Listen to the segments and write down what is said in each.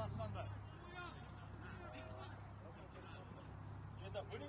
last Sunday. You end up winning?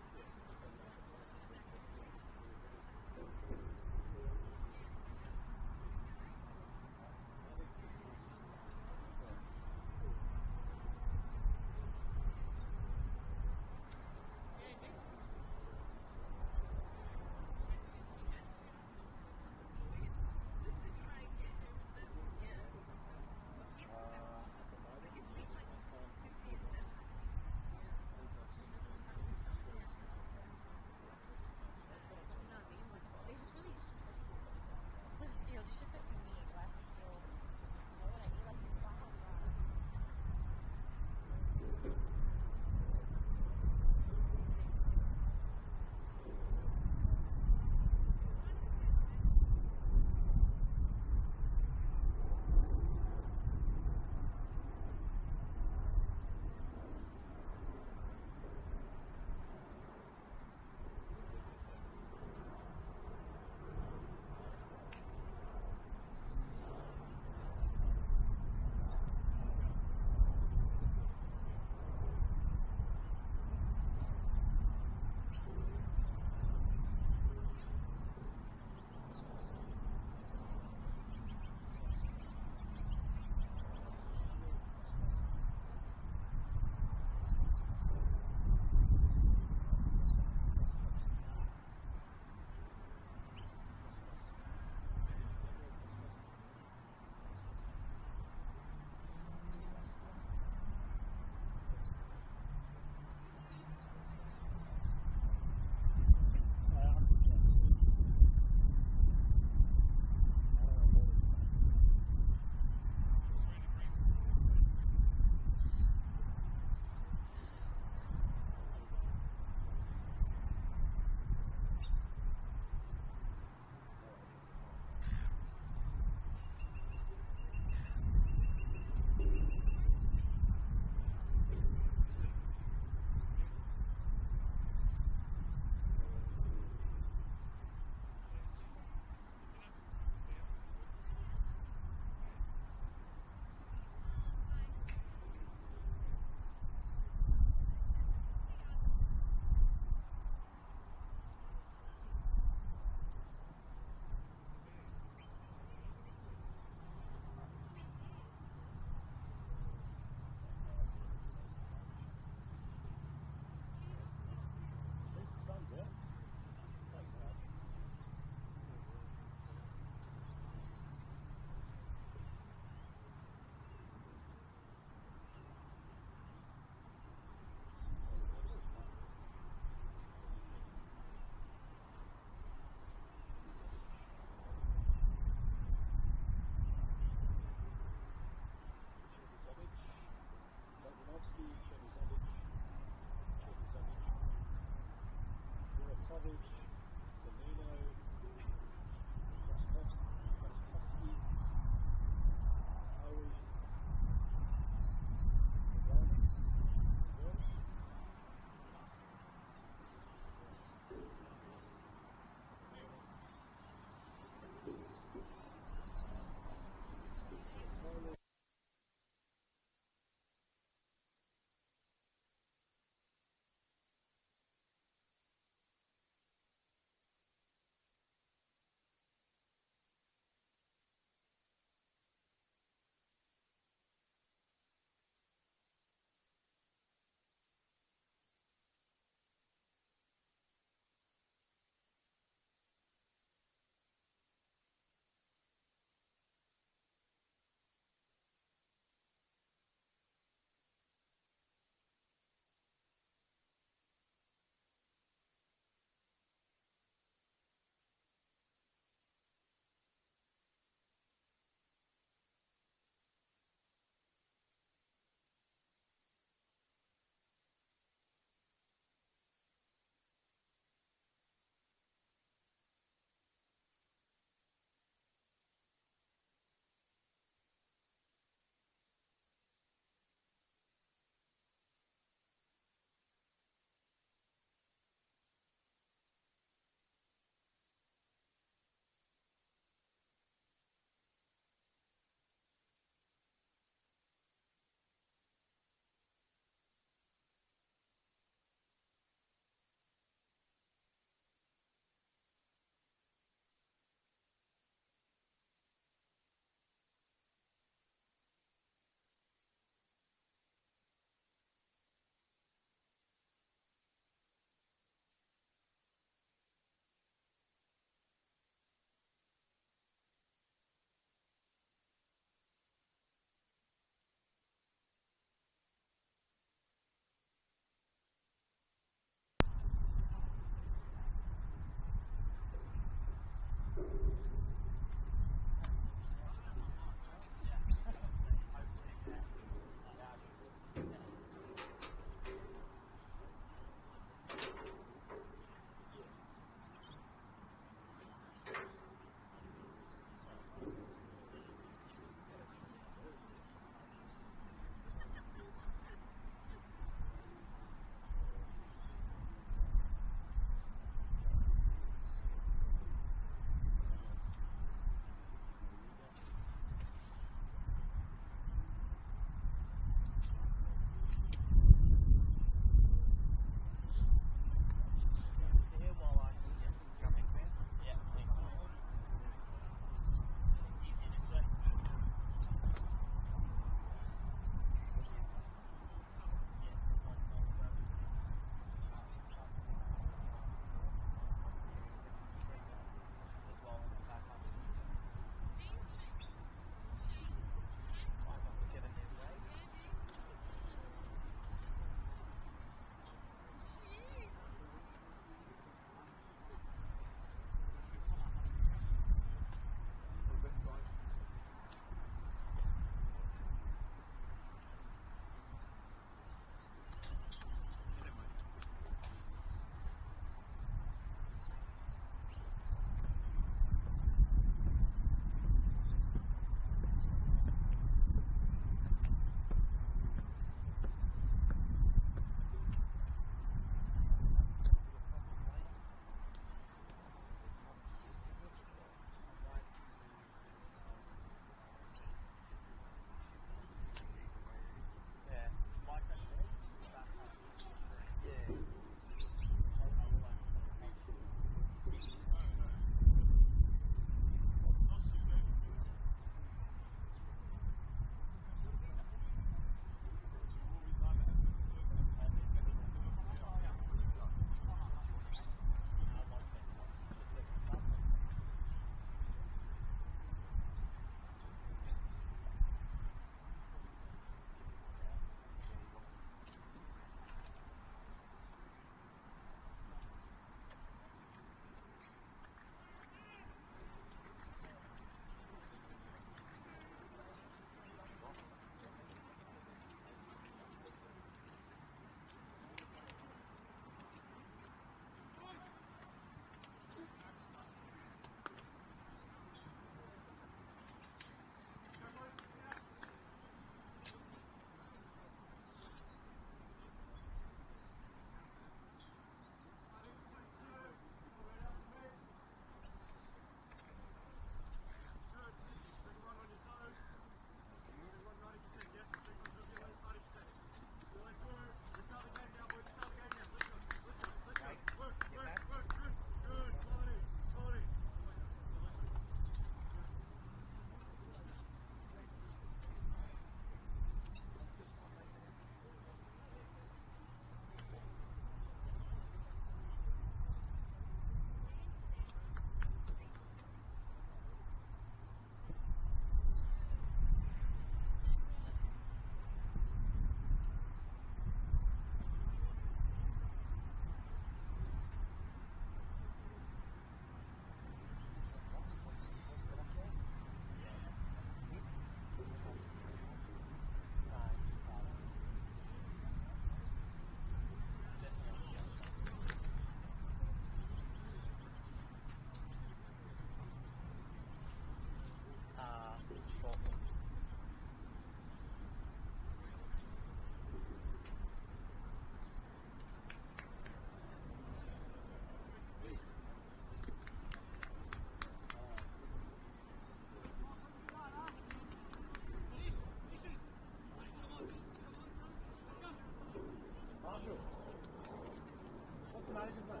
the manager's name?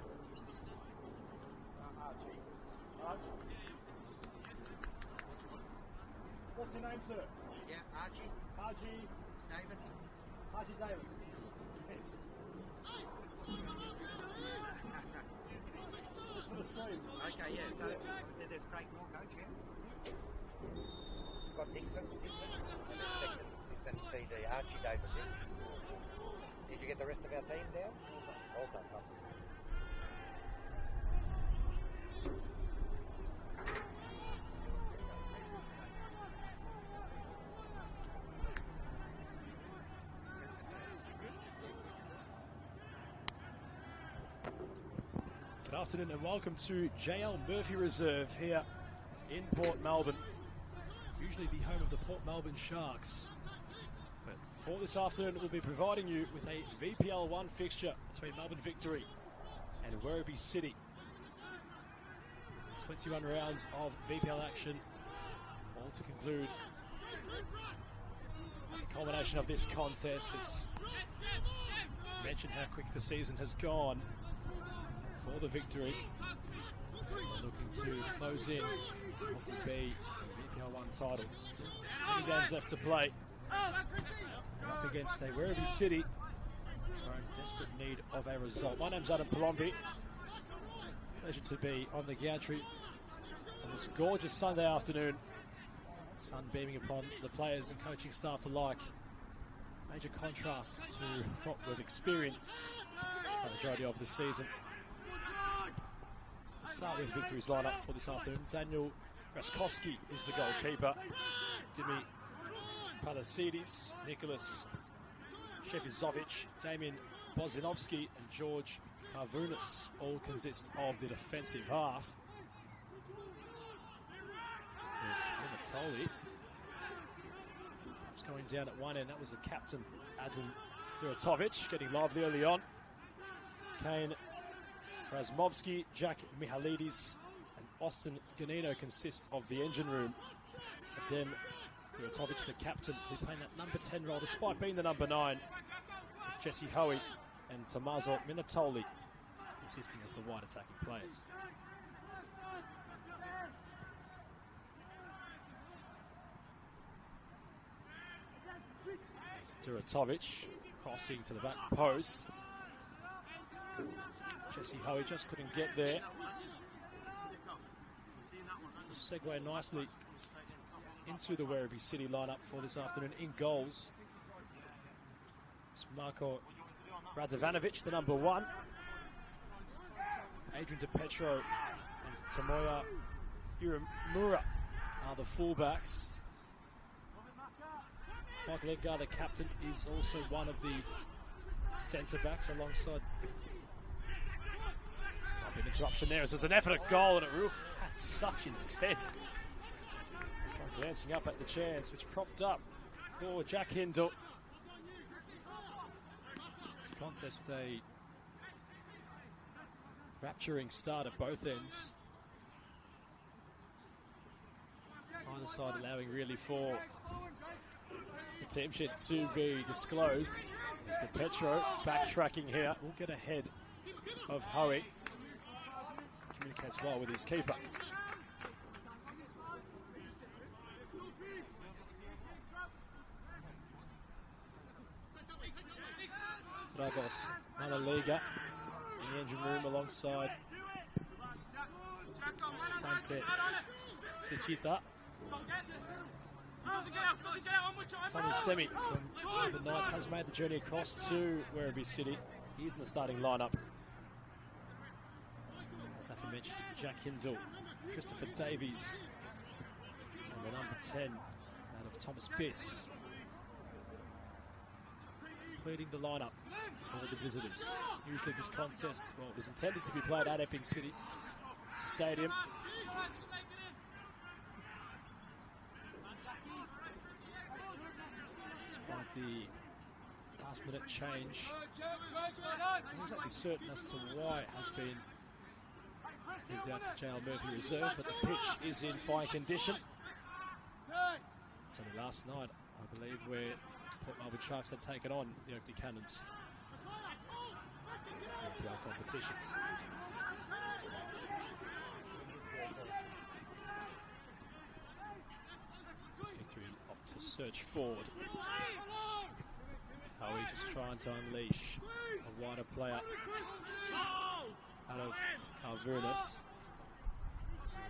Archie. Archie. What's your name, sir? Yeah, Archie. Archie Davis. Archie Davis. Just for the streams. Okay, yeah, so obviously there's Craig Moore, coach, yeah? Scott Dixon, assistant, and then second assistant TD, Archie Davis, yeah? Did you get the rest of our team down? All done, lovely. Good afternoon and welcome to JL Murphy Reserve here in Port Melbourne. Usually the home of the Port Melbourne Sharks. But for this afternoon we'll be providing you with a VPL 1 fixture between Melbourne Victory and Werribee City. 21 rounds of VPL action, all to conclude the culmination of this contest. It's mentioned how quick the season has gone for the Victory. They're looking to close in what will be the VPL 1 title. Still many games left to play. Up against a Werribee City who are in desperate need of a result. My name's Adam Palombi. Pleasure to be on the gantry on this gorgeous Sunday afternoon. Sun beaming upon the players and coaching staff alike. Major contrast to what we've experienced the majority of the season. We'll start with Victory's lineup for this afternoon. Daniel Graskowski is the goalkeeper. Dimi Palacidis, Nicholas Shevizovic, Damien Bozinovski and George Karvunas all consist of the defensive half. There's Limatoli. Perhaps going down at one end, that was the captain, Adam Duratovic, getting lively early on. Kane Razmovsky, Jack Mihalidis and Austin Ganino consist of the engine room. Adem Duratovic, the captain, who playing that number 10 role despite being the number 9. Jesse Hoey and Tommaso Minatoli assisting as the wide attacking players. Duratovic crossing to the back post. Jesse Hoey just couldn't get there. Just segue nicely into the Werribee City lineup for this afternoon. In goals, it's Marko Radovanovic, the number 1. Adrian DePetro and Tomoya Uemura are the fullbacks. Mike Ledgar, the captain, is also one of the centre-backs alongside... Might be an interruption there as there's an effort at goal and it really had such intent. Glancing up at the chance, which propped up for Jack Hindle. This contest with a rapturing start at both ends. Either side allowing really for the team sheets to be disclosed. Mr. Petro backtracking here. Will get ahead of Hoey. Communicates well with his keeper. Dragos Malaliga in the engine room alongside Dante Sechita. Tommy Semi from the Knights has made the journey across to Werribee City. He's in the starting lineup. As I mentioned, Jack Hindle, Christopher Davies, and the number 10 out of Thomas Biss. Completing the lineup for the visitors. Usually this contest, well, it was intended to be played at Epping City Stadium. Despite the last minute change, I'm not exactly certain as to why it has been moved out to JL Murphy Reserve, but the pitch is in fine condition. It's only last night, I believe, where Port Melbourne Sharks had taken on the Oakley Cannons. The VPL competition. Victory opt to search forward. Howie just trying to unleash a wider player out of Calvernis.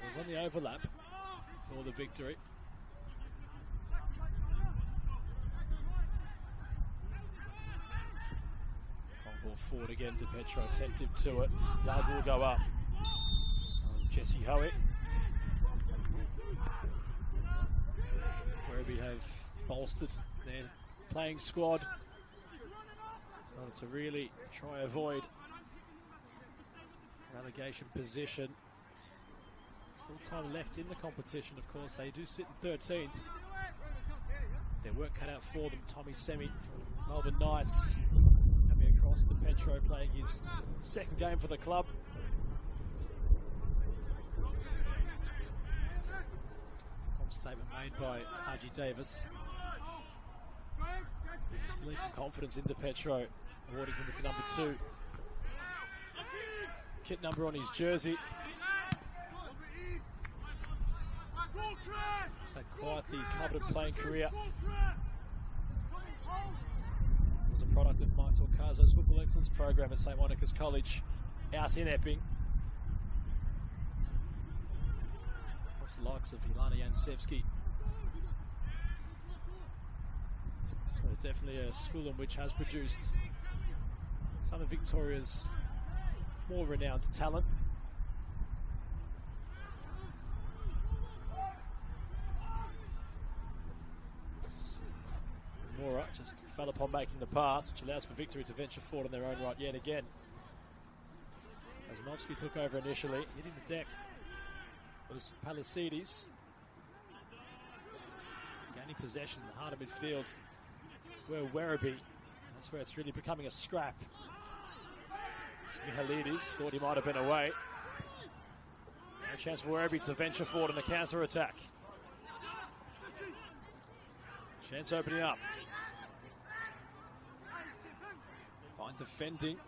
It was on the overlap for the Victory. Long ball forward again to Petro, attentive to it. Flag will go up on Jesse Howitt. Werribee have bolstered their playing squad in order to really try avoid relegation position. Still time left in the competition, of course. They do sit in 13th. Their work cut out for them. Tommy Semi from Melbourne Knights coming across to Petro, playing his second game for the club. Statement made by Haji Davis. Instilling some confidence into Petro, awarding him with the number 2 kit number on his jersey. He's had quite the coveted playing career. He was a product of Mike Torcazo's Football Excellence program at St Monica's College out in Epping. The likes of Ilana Jansevski. So definitely a school in which has produced some of Victoria's more renowned talent. Mora just fell upon making the pass, which allows for Victory to venture forward on their own right yet again. Azimovsky took over initially, hitting the deck was Palisides. Gaining possession in the heart of midfield where Werribee. That's where it's really becoming a scrap. Mihalidis thought he might have been away. No chance for Werribee to venture forward in the counter-attack. Chance opening up. Fine defending.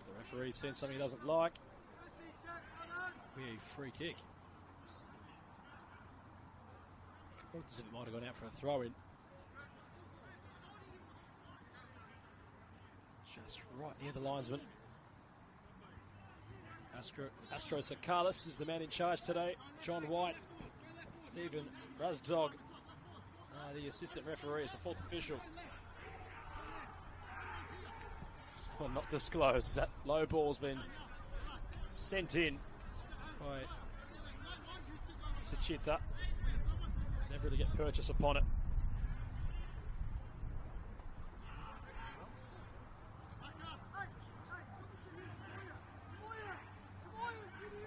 The referee sends something he doesn't like. Be a free kick. Looked as if it might have gone out for a throw-in. Just right near the linesman. Astro Sakalis is the man in charge today. John White, Stephen Razdog, the assistant referee, is the fourth official. Someone not disclosed. That low ball's been sent in by Sachita. Never really get purchase upon it.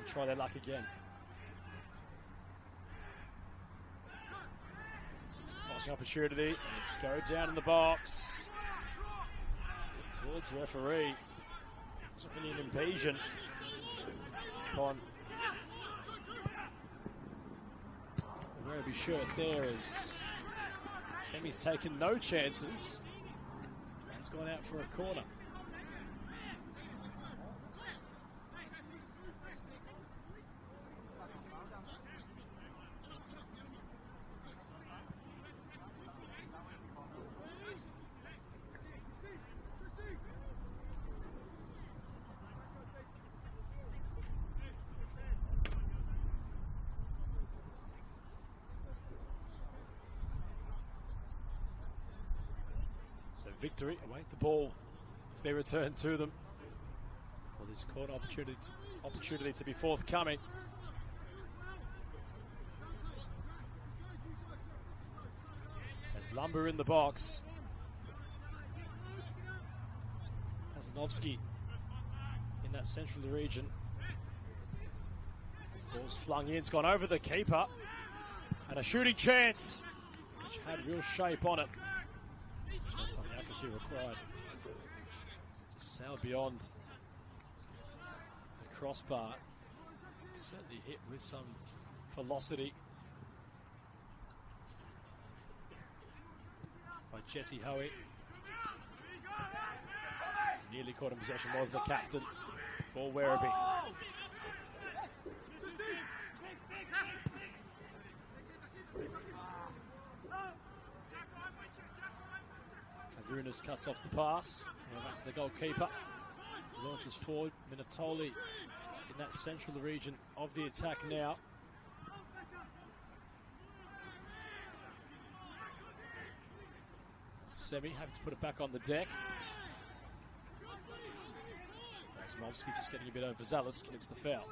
Try their luck again. Passing opportunity. Go down in the box. Towards the referee. Wasn't really an invasion upon the Werribee shirt there, as Semi's taken no chances. He's gone out for a corner. Victory await the ball to be returned to them for this corner opportunity to be forthcoming. As Lumber in the box. Kazanovsky in that central region. As the ball's flung in, it's gone over the keeper. And a shooting chance, which had real shape on it. Just on the accuracy required. Just sailed beyond the crossbar. Certainly hit with some velocity. by Jesse Hoey. Nearly caught in possession was the captain for Werribee. Kavunas cuts off the pass. Back to the goalkeeper. Launches forward. Minatoli in that central region of the attack now. Semi having to put it back on the deck. Osmovsky just getting a bit overzealous, commits the foul.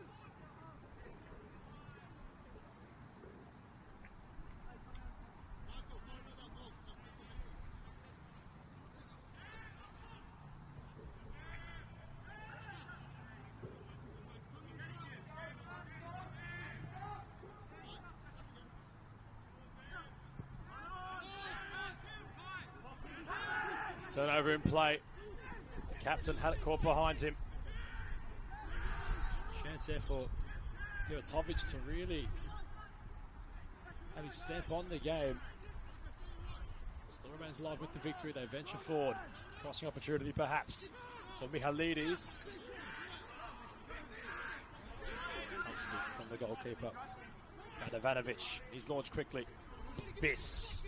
Turnover in play. The captain had it caught behind him. Chance there for Gurtovic to really have his stamp on the game. Still remains alive with the victory. They venture forward. Crossing opportunity perhaps for Mihalidis. Comfortably from the goalkeeper. Radovanovic. He's launched quickly. Biss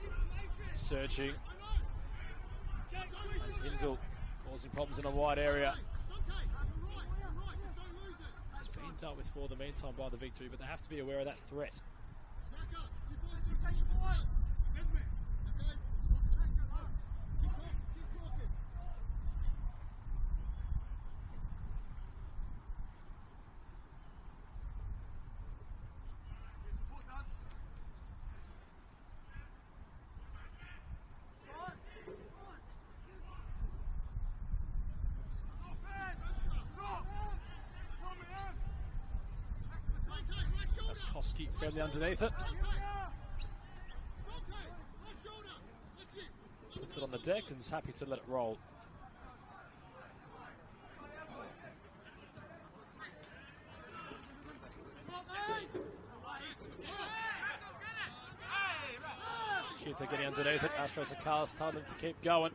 searching. As Hindle causing problems in a wide area. It's been dealt with for the meantime by the victory, but they have to be aware of that threat. Koski fairly underneath it. Puts it on the deck and is happy to let it roll. Chita getting underneath it. Astros and Carlos telling them to keep going.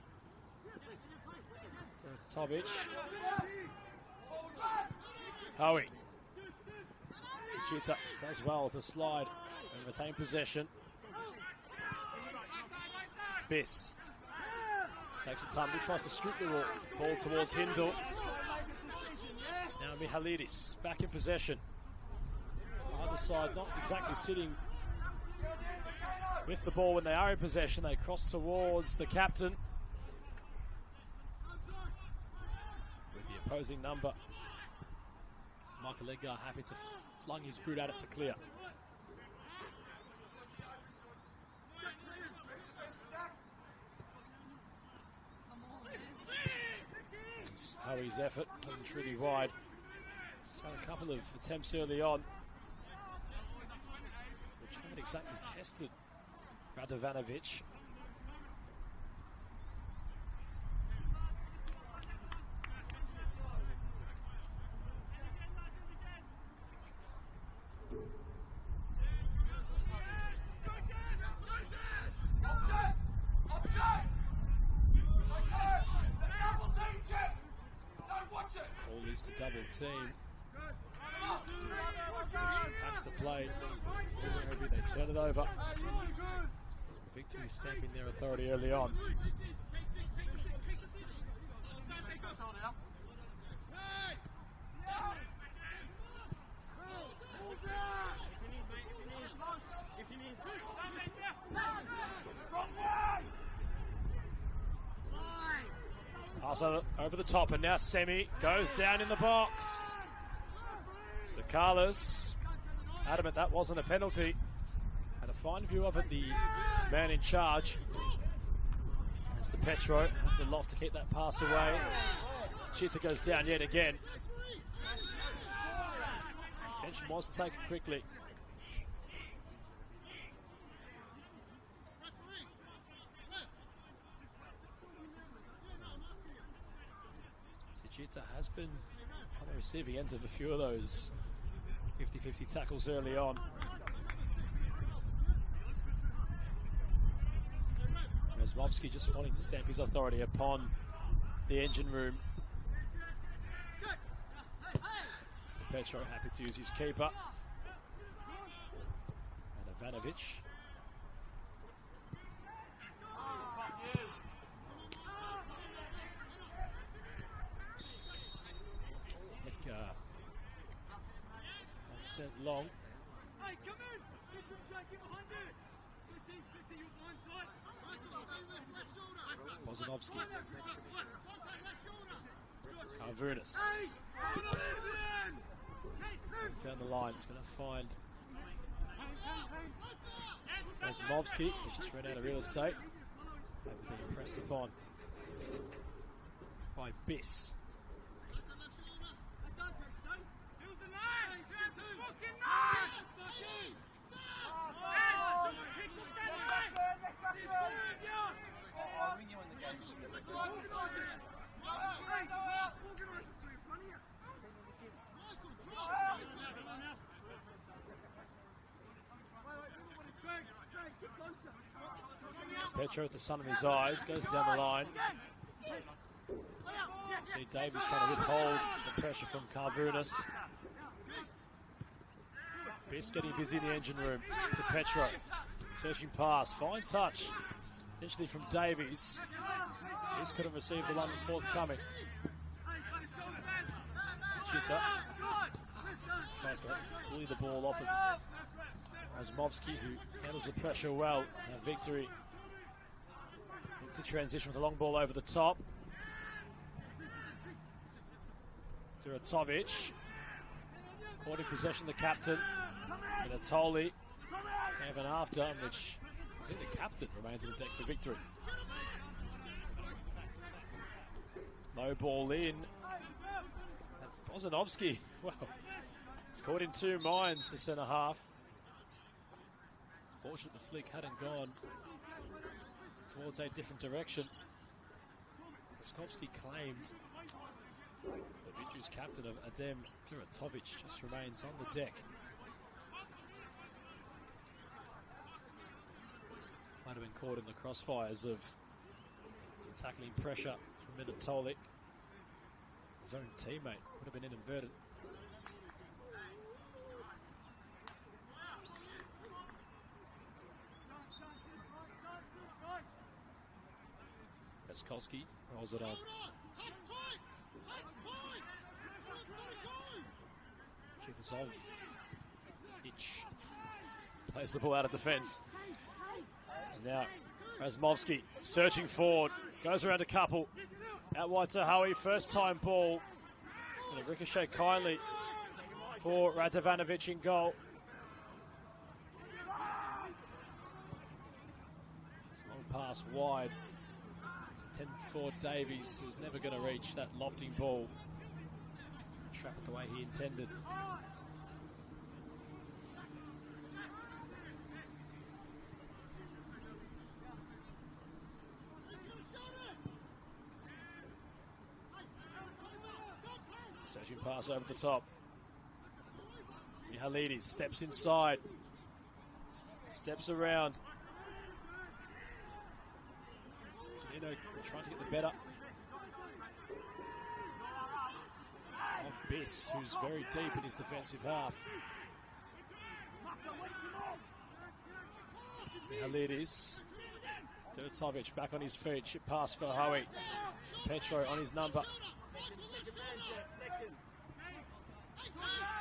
Tovic. Howie. Chita does well to slide and retain possession. Biss takes the time, tries to scoop the ball towards Hindle. Now Mihalidis back in possession. Either side not exactly sitting with the ball when they are in possession. They cross towards the captain with the opposing number. Michael Edgar happy to flung his boot at it to clear. It's Howie's effort, playing truly wide. He's had a couple of attempts early on, which haven't exactly tested Radovanovic. To double team, which impacts the play. They turn it over. Victory stamping their authority early on. Pass over the top, and now Semi goes down in the box. Sakalas adamant that wasn't a penalty. Had a fine view of it, the man in charge. As De Petro had to loft to keep that pass away. Chita goes down yet again. Intention was to take it quickly. Chita has been on the receiving end of a few of those 50-50 tackles early on. Razmovsky just wanting to stamp his authority upon the engine room. Mr. Petro happy to use his keeper. And Ivanovic. Edgar. And sent long. Bozanovsky. Karvunas. Down the line, it's going to find Razmovsky, who just ran out of real estate. Having been pressed upon by Biss. Petro with the sun in his eyes, goes down the line. See Davies trying to withhold the pressure from Karvunas. Biss getting busy in the engine room to Petro. Searching pass, fine touch. Initially from Davies. Biss couldn't receive the one forthcoming. Chita tries to bully the ball off of Razmovsky, who handles the pressure well. Now Victory to transition with a long ball over the top. Duratovic. Caught in possession, the captain. Minatoli. Kevin after, which I think the captain remains in the deck for Victory. Low ball in. Bozanovsky, well, he's caught in two minds, the centre half. Fortunate the flick hadn't gone towards a different direction. Skovsky claimed the Victory's captain of Adem Duratovic just remains on the deck. Might have been caught in the crossfires of tackling pressure from Minatoli. His own teammate would have been inadvertent. Peskolski rolls it on. Chifasov Itch plays the ball out of defence. And now Razmovsky searching forward, goes around a couple. Out wide to Howie, first time ball. And a ricochet kindly for Radovanovic in goal. It's a long pass wide. It's 10 for Davies, who's never going to reach that lofting ball. Trap it the way he intended. Searching pass over the top. Mihalidis steps inside. Steps around. Trying to get the better of Biss, who's very deep in his defensive half. Mihalidis. Duratovic back on his feet. Chip pass for Howie. Petro on his number.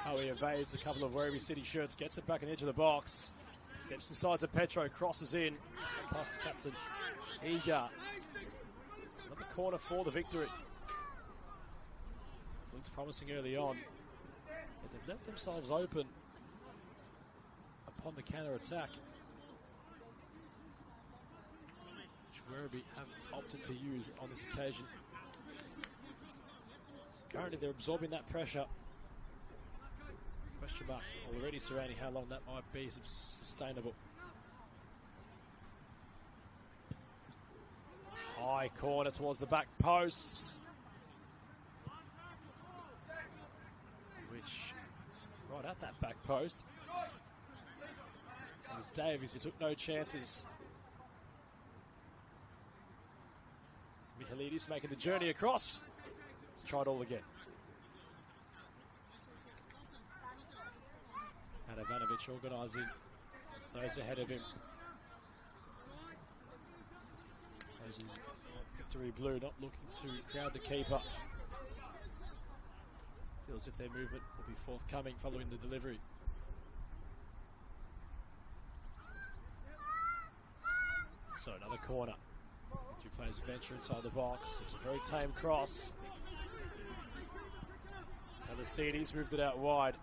Howie evades a couple of Werribee City shirts, gets it back in the edge of the box. Steps inside to Petro, crosses in. Past the captain, Eager. Another corner for the Victory. Looked promising early on, but they've left themselves open upon the counter-attack, which Werribee have opted to use on this occasion. Currently they're absorbing that pressure. Question marks already surrounding how long that might be sustainable. High corner towards the back posts, which right at that back post was Davies, who took no chances. Helidis making the journey across. Let's try it all again. And Ivanovic organising those ahead of him. Those in victory blue not looking to crowd the keeper. Feels as if their movement will be forthcoming following the delivery. So another corner. Two players venture inside the box. It's a very tame cross. And the Cedes moved it out wide.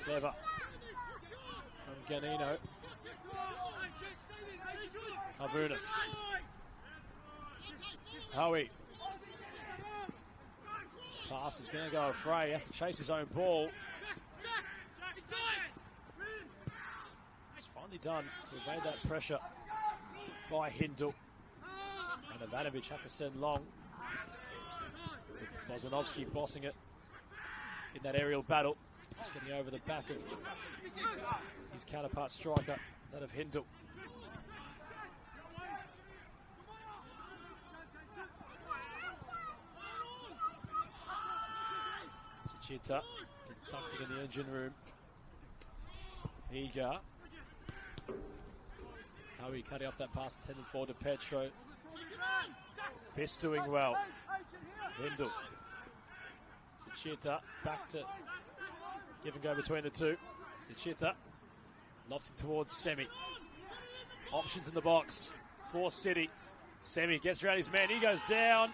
Clever from Ganino. Carvunas. Howie. His pass is going to go afray. He has to chase his own ball. It's finally done to evade that pressure by Hindle. And Ivanovic had to send long. With Bozanovski bossing it in that aerial battle. Just getting over the back of his counterpart striker, that of Hindle. Suchita tucked in the engine room. Eager. How he cutting off that pass intended forward to Petro. Best doing well. Hindle. Suchita back to give and go between the two. Suchita lofting towards Semi. Options in the box for City. Semi gets around his man. He goes down.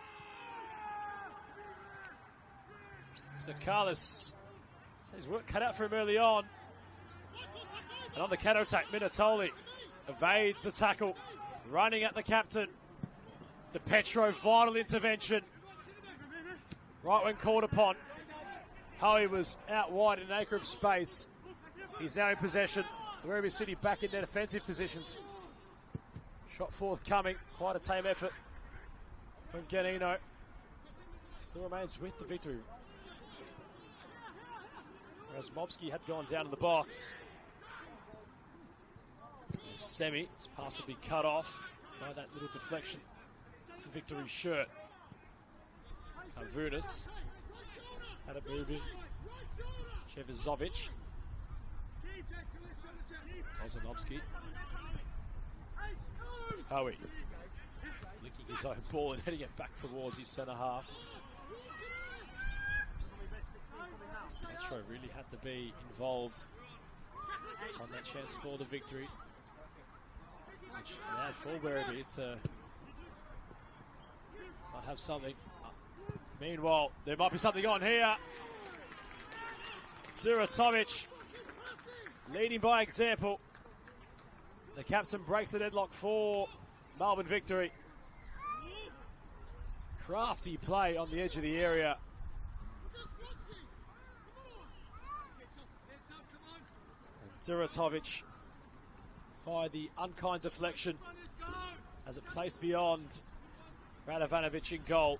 Sakalis says work cut out for him early on. And on the counter-attack, Minatoli evades the tackle. Running at the captain. To Petro, vital intervention. Right when called upon. Howie was out wide in an acre of space. He's now in possession. Werribee City back in their defensive positions. Shot forthcoming. Quite a tame effort from Ganino. Still remains with the victory. Whereas Mobsky had gone down to the box. Semi, his pass will be cut off by that little deflection for Victory's shirt. Carvunas had it moving. Chevizovic. Bozanovski. Howie. Flicking his own ball and heading it back towards his centre half. Petro really had to be involved on that chance for the victory. Which allowed for Werribee to might have something. Meanwhile, there might be something on here. Duratovic leading by example. The captain breaks the deadlock for Melbourne Victory. Crafty play on the edge of the area. Duratovic fired the unkind deflection as it placed beyond Radovanovic in goal.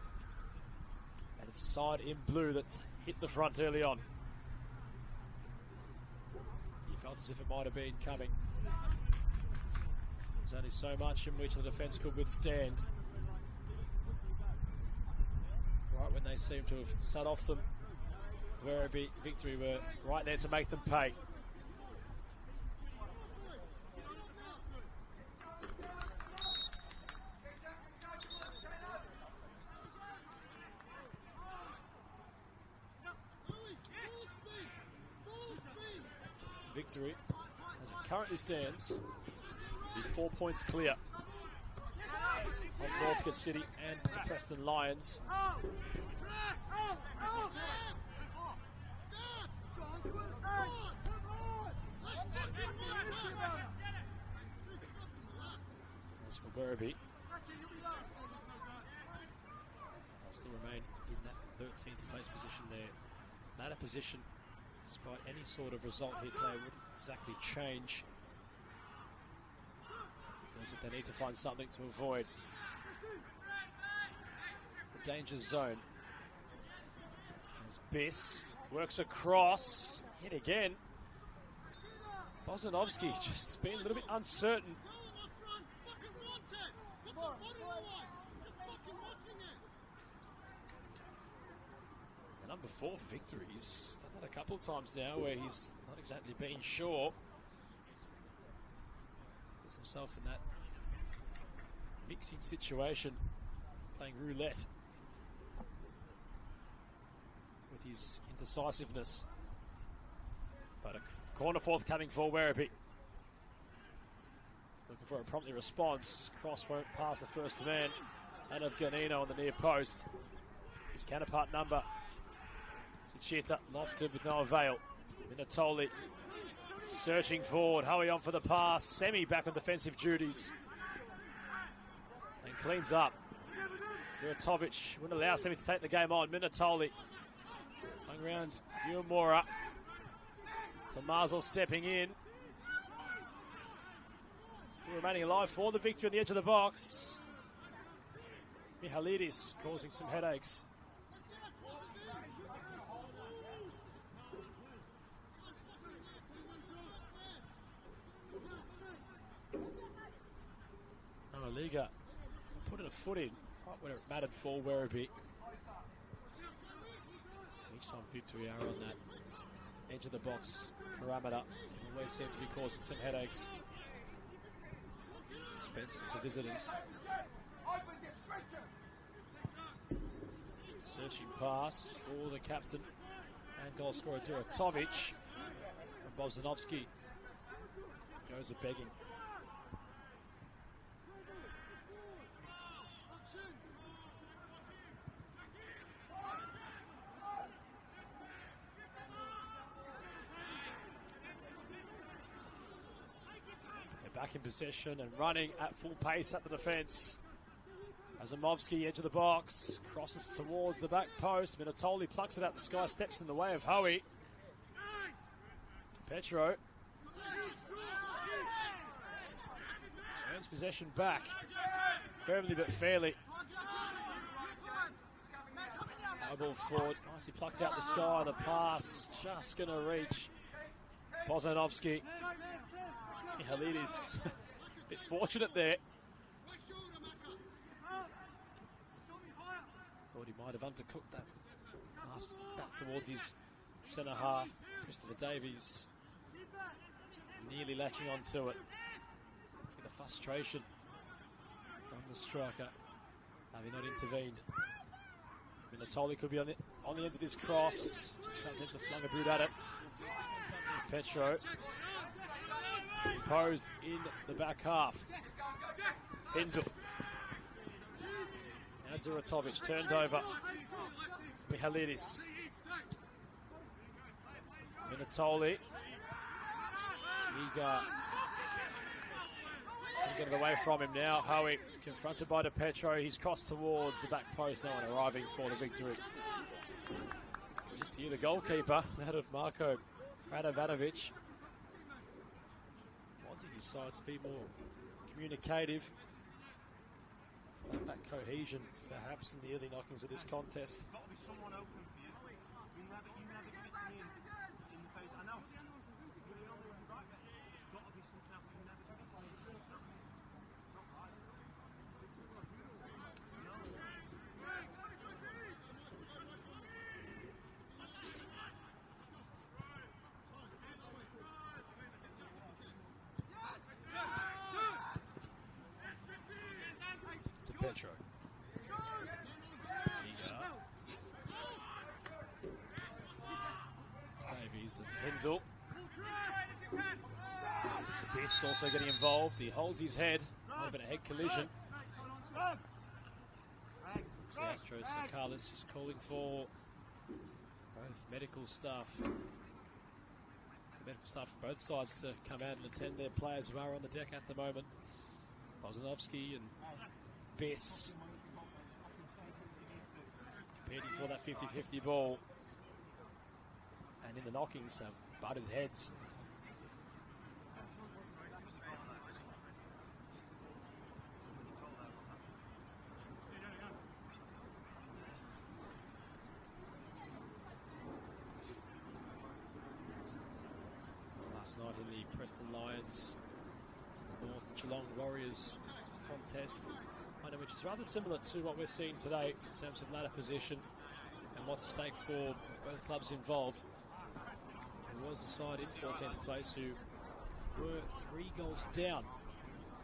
And it's a side in blue that hit the front early on. You felt as if it might have been coming. There's only so much in which the defence could withstand. Right when they seemed to have set off them, Werribee Victory were right there to make them pay. Victory, as it currently stands, be 4 points clear of Northcote City and the Preston Lions. As for Werribee, they'll still remain in that 13th place position there. Ladder position, despite any sort of result here today, wouldn't exactly change. Feels if they need to find something to avoid the danger zone. As Biss works across, hit again. Bozanovski just being a little bit uncertain The number 4 for victory. He's done that a couple of times now where he's not exactly been sure. Puts himself in that mixing situation, playing roulette with his indecisiveness. But a corner forthcoming for Werribee. Looking for a promptly response. Cross won't pass the first man. And of Ganino on the near post. His counterpart number. Sichita lofted with no avail. Minatoli searching forward. Howie on for the pass. Semi back on defensive duties. And cleans up. Duratovic wouldn't allow Semi to take the game on. Minatoli hung around Uemura. Tomazel stepping in. Still remaining alive for the victory on the edge of the box. Mihalidis causing some headaches. Liga putting a foot in right where it mattered for Werribee. Each time victory are on that edge of the box parameter. Always seem to be causing some headaches. Expensive for the visitors. Searching pass for the captain and goal scorer Duratovic. And Bozdanovsky goes a begging. Back in possession and running at full pace at the defence. Azimovsky, edge of the box, crosses towards the back post. Minatoli plucks it out the sky, steps in the way of Howie. Petro earns possession back, firmly but fairly. High ball forward, nicely plucked out the sky. The pass just going to reach Bozdanovsky. Mihalidis a bit fortunate there. Thought he might have undercooked that pass back towards his centre half. Christopher Davies nearly latching onto it. The frustration from the striker having not intervened. Minatoli could be on the end of this cross. Just can't seem to flung a boot at it. Petro imposed in the back half. Hindle. Now Duratovic turned over. Mihalidis. Minatoli. Eager. Get it away from him now. Howie confronted by DePetro. He's crossed towards the back post. No one arriving for the victory. Just to hear the goalkeeper, that of Marko Radovanovic. Wanting his side to be more communicative. That cohesion, perhaps, in the early knockings of this contest. Petro. Davies and Hindle. Best also getting involved. He holds his head. Might have been a head collision. It's the Astros and Carlos just calling for both medical staff. Medical staff from both sides to come out and attend their players who are on the deck at the moment. Bozdanovsky and Bess competing for that 50-50 ball, and in the knockings have butted heads. Last night in the Preston Lions North Geelong Warriors contest, which is rather similar to what we're seeing today in terms of ladder position and what's at stake for both clubs involved. It was the side in 14th place who were 3 goals down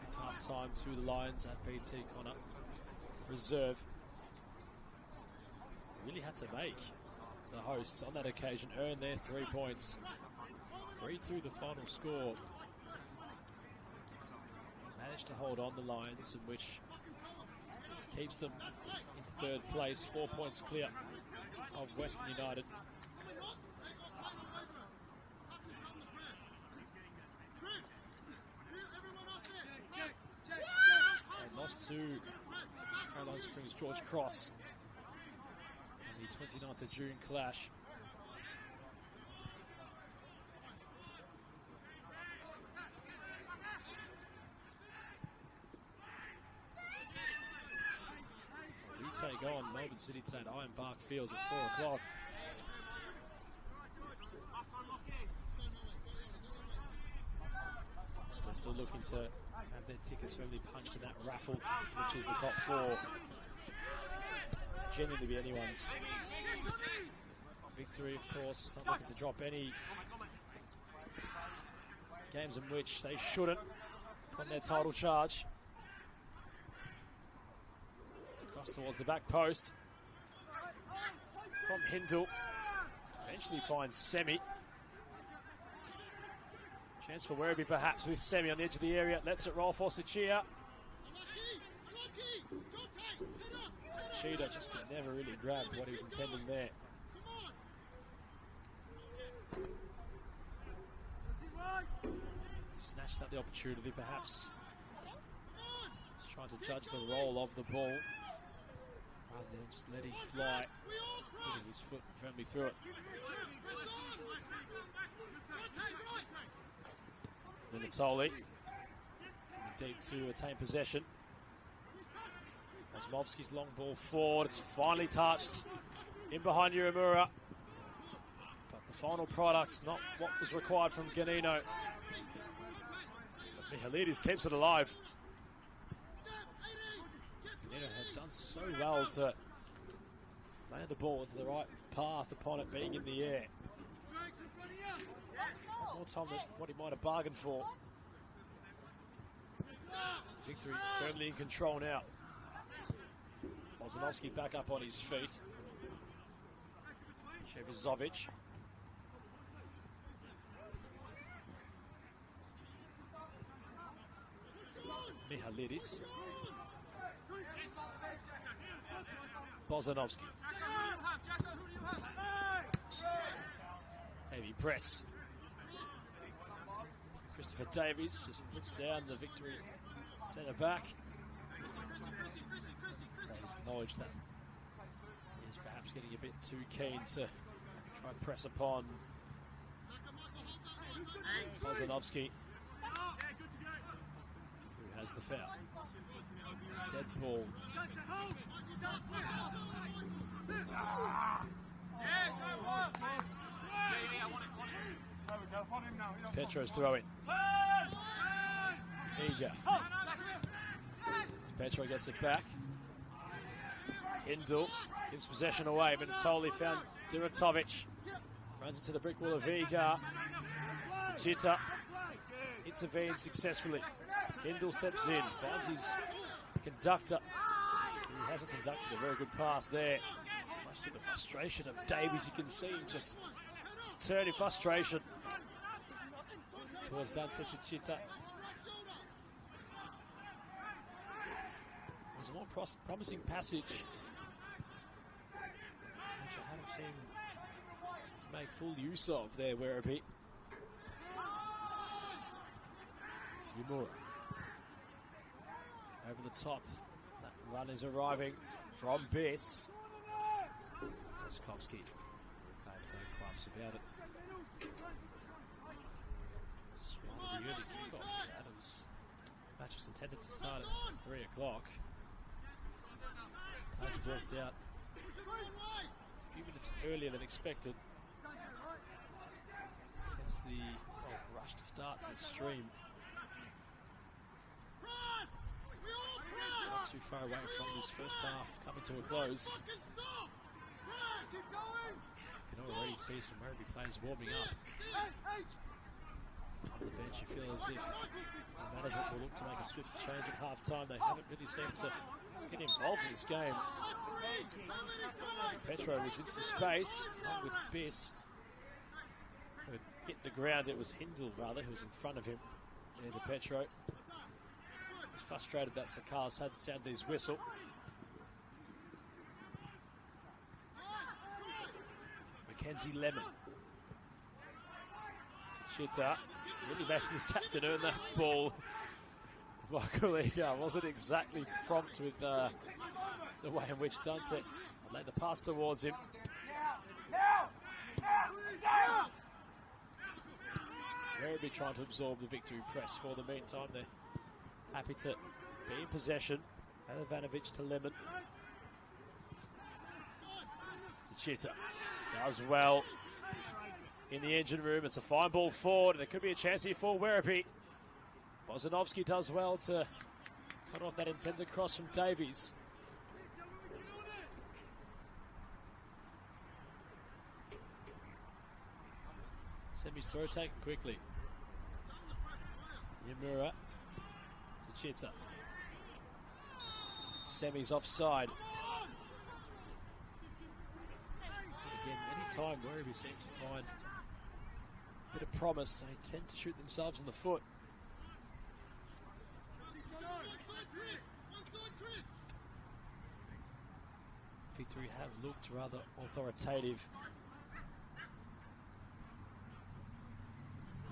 at half-time to the Lions at BT Connor Reserve. Really had to make the hosts on that occasion earn their 3 points. 3-2 the final score. Managed to hold on the Lions, in which keeps them in 3rd place, 4 points clear of Western United. And lost to Caroline Springs George Cross in the 29th of June clash. Take on Melbourne City today at Iron Bark Fields at 4 o'clock. They're still looking to have their tickets firmly punched in that raffle, which is the top 4. Genuinely be anyone's victory, of course. Not looking to drop any games in which they shouldn't on their title charge. Towards the back post from Hindle. Eventually finds Semi. Chance for Werribee perhaps with Semi on the edge of the area. Lets it roll for Sachia. Sachia just could never really grab what he was intending there. He snatched up the opportunity perhaps. Just trying to judge the roll of the ball, rather than just letting fly, putting his foot firmly through it. Minatoli deep to attain possession. Osmovsky's long ball forward. It's finally touched in behind Uemura, but the final product's not what was required from Ganino. Mihalidis keeps it alive. Had done so well to land the ball into the right path upon it being in the air. More time than what he might have bargained for. Victory firmly in control now. Ozanovsky back up on his feet. Chevizovic. Mihalidis. Bozanovsky. Heavy press. Christopher Davies just puts down the Victory centre back. He's acknowledged that he's perhaps getting a bit too keen to try and press upon Bozanovsky, who has the foul. Dead ball. Petro's throwing. Eager. Petro gets it back. Hindle gives possession away, but it's wholly found Diratovic. Runs into the brick wall of Vigar. Sachita intervenes successfully. Hindle steps in, finds his conductor. He hasn't conducted a very good pass there. Much to the frustration of Davies, you can see him just turn in frustration towards Dante Sachita. There's a more promising passage, which I haven't seen to make full use of there, Werribee. Uemura. Over the top. That run is arriving from Biss. Roskovsky. Can't have no qualms about it. It's rather the early kickoff for Adams. Match was intended to start at 3 o'clock. Has worked out a few minutes earlier than expected. Hence the rush to start to the stream. Not too far away from this first half coming to a close. You can already see some Werribee players warming up. On the bench, you feel as if the management will look to make a swift change at half-time. They haven't really seemed to get involved in this game. Petro was in some space with Biss. It hit the ground. It was Hindle, rather, who was in front of him. There's a Petro. He's frustrated that Sakars hadn't sounded his whistle. Mackenzie Lemon. Chita really making his captain earn that ball. Vakuliga wasn't exactly prompt with the way in which Dante laid the pass towards him. Werribee trying to absorb the victory press for the meantime. They're happy to be in possession. Ivanovic to Lemon. Chita does well in the engine room. It's a fine ball forward, and there could be a chance here for Werribee. Bozanovski does well to cut off that intended cross from Davies. Semi's throw taken quickly. Yamura to Chita. Semi's offside. Again, any time Werribee seems to find a bit of promise, they tend to shoot themselves in the foot. Victory have looked rather authoritative.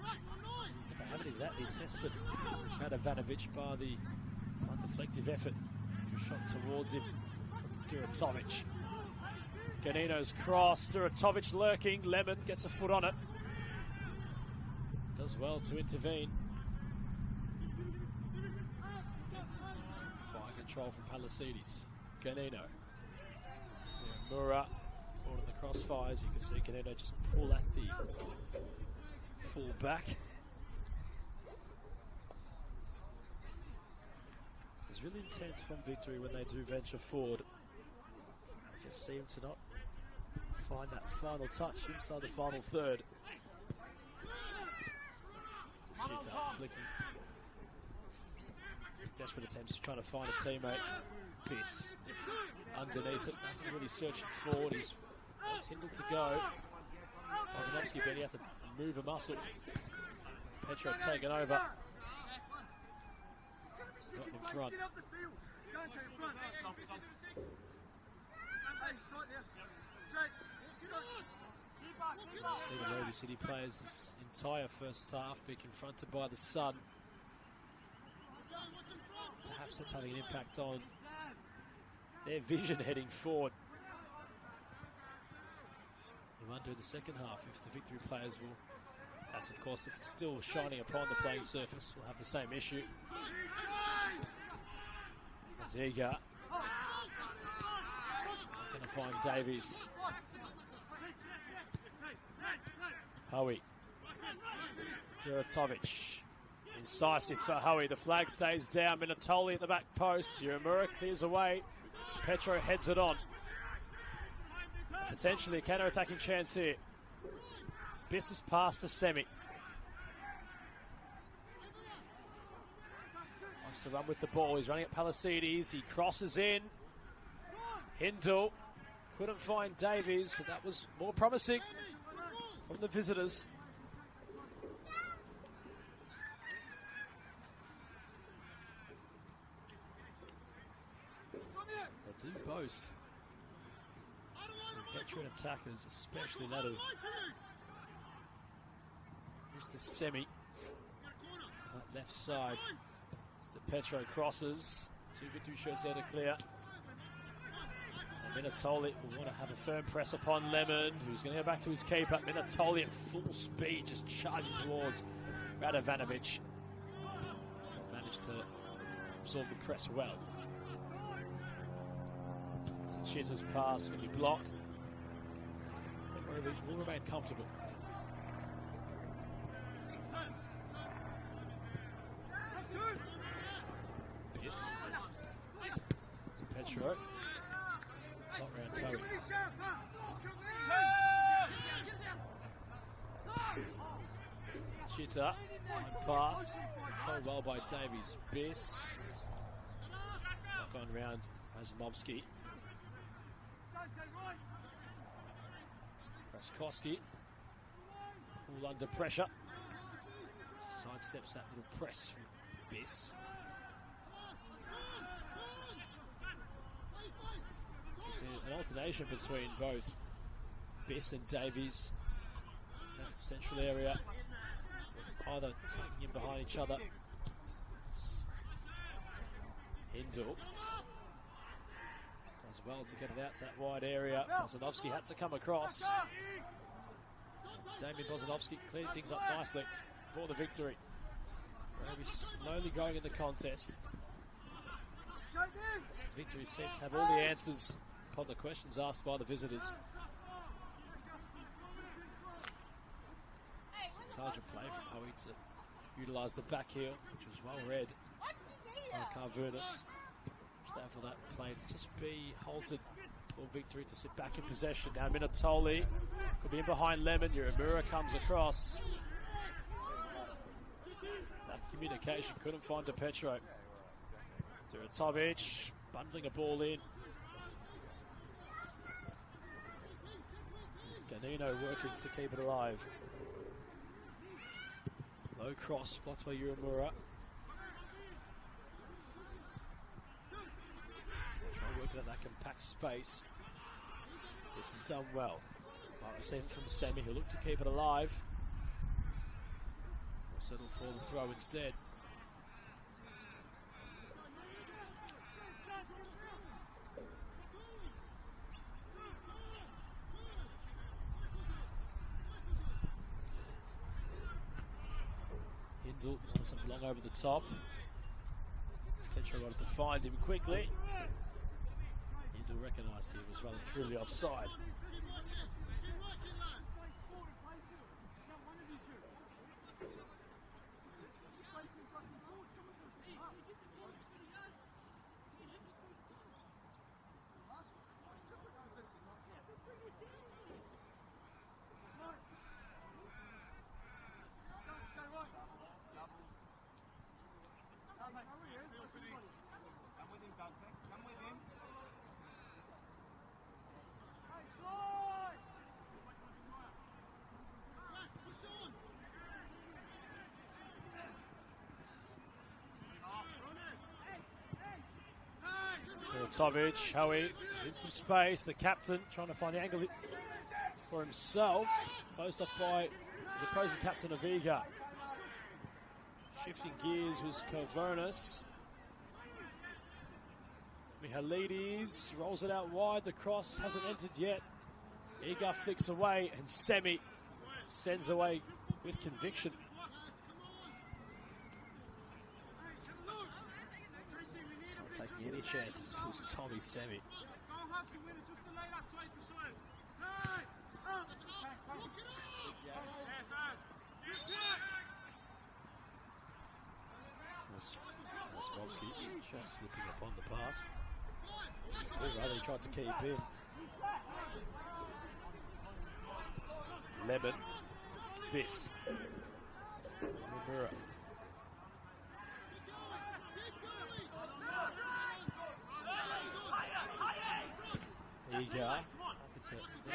But they haven't exactly tested Ivanovic by the deflective effort. Just shot towards him. Duratovic. Ganino's cross. Duratovic lurking. Lemon gets a foot on it. Does well to intervene. Fire control from Palasides. Ganino. Mura caught in the crossfires. You can see Ganino just pull at the full back. It's really intense from Victory when they do venture forward. They just seem to not find that final touch inside the final third. Shoots out, flicking. Desperate attempts to try to find a teammate. Biss underneath it, nothing really searching forward. He's Hindle to go. Bozanovski barely had to move a muscle. Petro taken over. Not in front. You see the Werribee City players this entire first half be confronted by the sun. Perhaps that's having an impact on their vision heading forward. You wonder in the second half if the Victory players will, that's of course if it's still shining upon the playing surface, will have the same issue. Ziga going to find Davies. Howie. Duratovic. Incisive for Howie. The flag stays down. Minatoli at the back post. Uramura clears away. Petro heads it on. Potentially a counter-attacking chance here. Biss is past to Semi. Wants to run with the ball. He's running at Palasides. He crosses in. Hindle couldn't find Davies, but that was more promising from the visitors. They do boast some veteran attackers, especially that of Mr. Semi. That left side. Mr. Petro crosses. Two Victory shirts there to clear. Minatoli will want to have a firm press upon Lemon, who's going to go back to his keeper. Minatoli at full speed, just charging towards Radovanovic. Managed to absorb the press well. So Chita's pass going to be blocked. But Werribee will remain comfortable. Biss. Petro. Not round Toby. Chitta. Pass. Controlled well by Davies Biss. Gone round Razumovsky. Raskowski. All under pressure. Sidesteps that little press from Biss. An alternation between both Biss and Davies in that central area, with either tucking in behind each other. Hindle does well to get it out to that wide area. Bozanovsky had to come across. Damien Bozanovsky cleared things up nicely for the victory. Werribee slowly going in the contest. Victory seems to have all the answers upon the questions asked by the visitors. Intelligent play from Hoey to utilise the back heel, which was well read by Carvernus. Therefore that play to just be halted for victory, to sit back in possession. Now Minatoli could be in behind Lemon. Uemura comes across. That communication couldn't find DePetro. Duratovic bundling a ball in. Ganino working to keep it alive. Low cross blocked by Uemura. Try working at that compact space. This is done well. Might receive it from Semi, who'll look to keep it alive. Will settle for the throw instead. Hindle wants something long over the top. Petro wanted to find him quickly. Hindle recognised he was rather truly offside. Tovic, Hoey is in some space. The captain trying to find the angle for himself. Closed off by his opposing captain, Aviga. Shifting gears was Carvernus. Mihalides rolls it out wide. The cross hasn't entered yet. Iga flicks away and Semi sends away with conviction. Taking any chances was Tommy Semi. Razumovsky just slipping upon the pass. Or rather, he tried to keep in. Lemon. Biss. Uemura. Iga.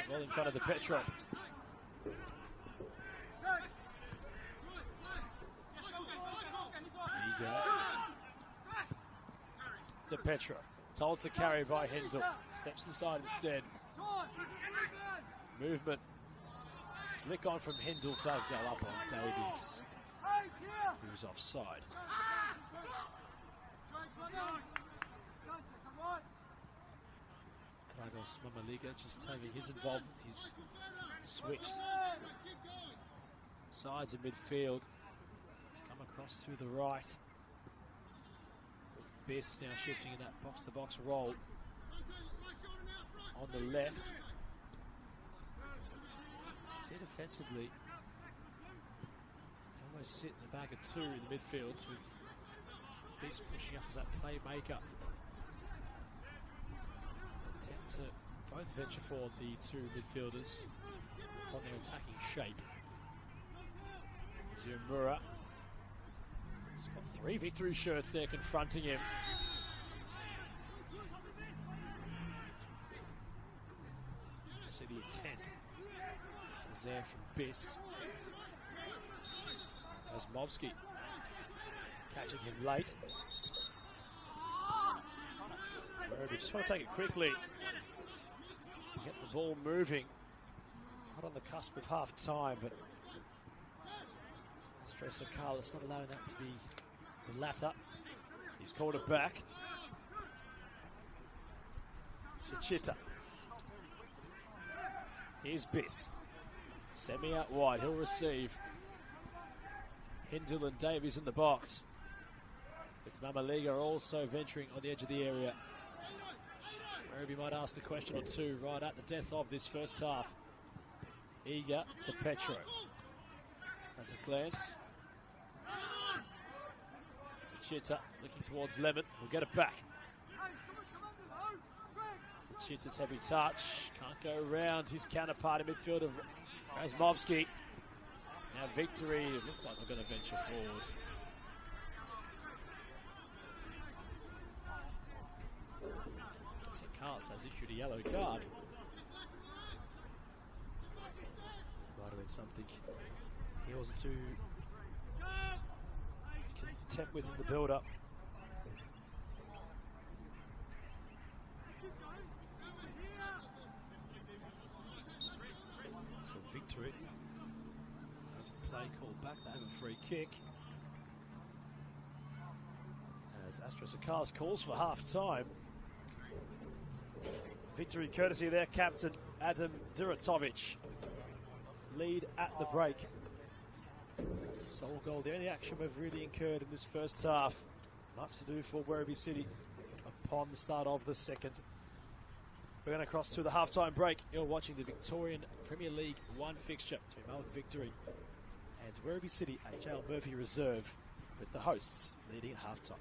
Well in front of the Petro. Iga. To Petro. Told to carry by Hindle. Steps inside instead. Movement. Flick on from Hindle. Flag go up on Davies, who's offside. Dragos Mamaliga just taking his involvement. He's switched sides in midfield. He's come across to the right. With Biss now shifting in that box-to-box role. On the left. See defensively. Almost sit in the bag of two in the midfield with Biss pushing up as that playmaker. tend to both venture forward, the two midfielders, on their attacking shape. Zumura. He's got 3 victory shirts there confronting him. You see the intent was there from Biss. As Movsky catching him late. Werribee just want to take it quickly. Get the ball moving. Not on the cusp of half time, but Stress of Carlos not allowing that to be the latter. He's called it back. Chichita. Here's Biss. Semi out wide. He'll receive. Hindle and Davies in the box. With Mamaliga also venturing on the edge of the area. Werribee might ask a question or two right at the death of this first half. Eager to Petro. That's a glance. Chichita flicking towards Lemon. We'll get it back. Chichita's heavy touch. Can't go around his counterpart in midfield of Razmovsky. Now Victory. It looks like they're going to venture forward. St. Carlos has issued a yellow card. Might have been something he wasn't too content with in the build-up. So Victory have play called back. They have a free kick. As Astros Akalas calls for half-time. Victory courtesy of their captain, Adam Duratovic. Lead at the break. Sole goal, the only action we've really incurred in this first half. Much to do for Werribee City upon the start of the second. We're going to cross to the halftime break. You're watching the Victorian Premier League 1 fixture between Melbourne Victory and Werribee City HL Murphy Reserve, with the hosts leading at halftime.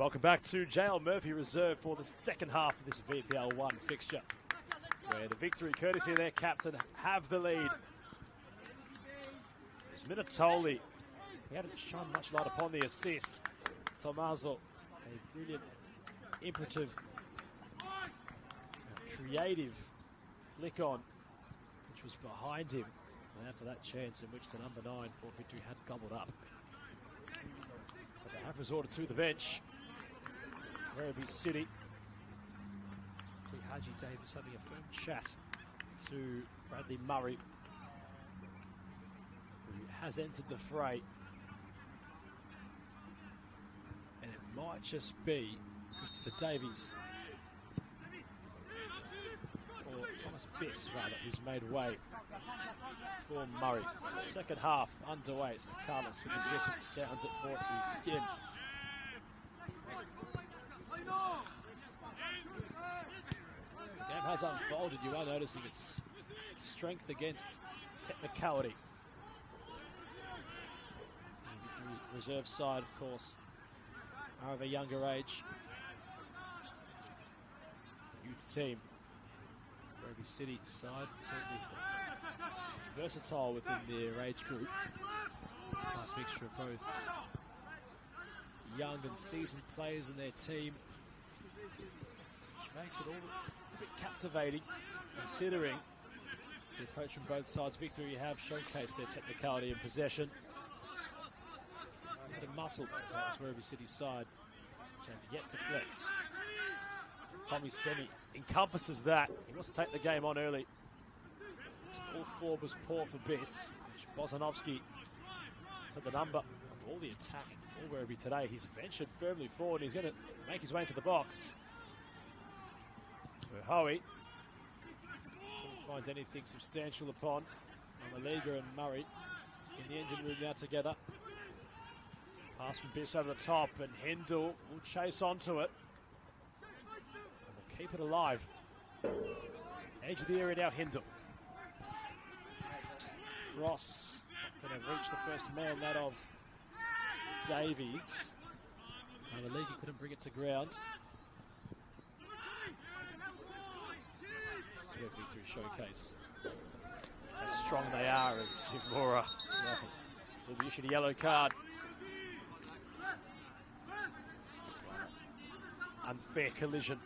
Welcome back to JL Murphy Reserve for the second half of this VPL 1 fixture, where the Victory, courtesy of their captain, have the lead. It's Minatoli. He hadn't shone much light upon the assist. Tomaso, a brilliant, imperative, creative flick on, which was behind him. And for that chance in which the number 9 for Victory had gobbled up. But they have resorted to the bench. Werribee City. See Haji Davis having a firm chat to Bradley Murray, who has entered the fray. And it might just be Christopher Davies, or Thomas Biss rather, who's made way for Murray. So second half underway. So Carlos with his whistle sounds it for it to begin. As the game has unfolded, you are noticing its strength against technicality. The reserve side, of course, are of a younger age. It's a youth team. Werribee City side, certainly versatile within their age group. Nice mixture of both young and seasoned players in their team, which makes it all a bit captivating, considering the approach from both sides. Victory have showcased their technicality and possession. It's a bit of muscle by this Werribee City side, which have yet to flex. Tommy Semi encompasses that. He wants to take the game on early. All forward was poor for Biss, which Bozanovsky took the number of all the attack for Werribee today. He's ventured firmly forward. He's going to make his way into the box. Howie couldn't find anything substantial upon Maliga and Murray in the engine room now together. Pass from Biss over the top, and Hindle will chase onto it. And will keep it alive. Edge of the area now, Hindle. Cross, not going to reach the first man, that of Davies. Maliga couldn't bring it to ground. Victory showcase how strong they are as Himura will be issued a yellow card. Unfair collision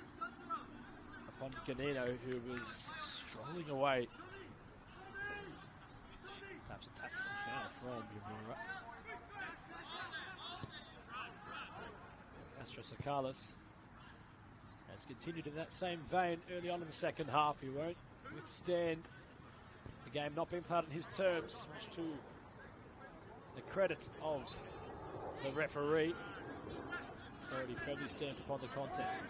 upon Ganino, who was strolling away. Perhaps a tactical foul from Himura. Astro Sakalis has continued in that same vein early on in the second half. He won't withstand the game not being played on his terms, much to the credit of the referee. Already firmly stamped upon the contest.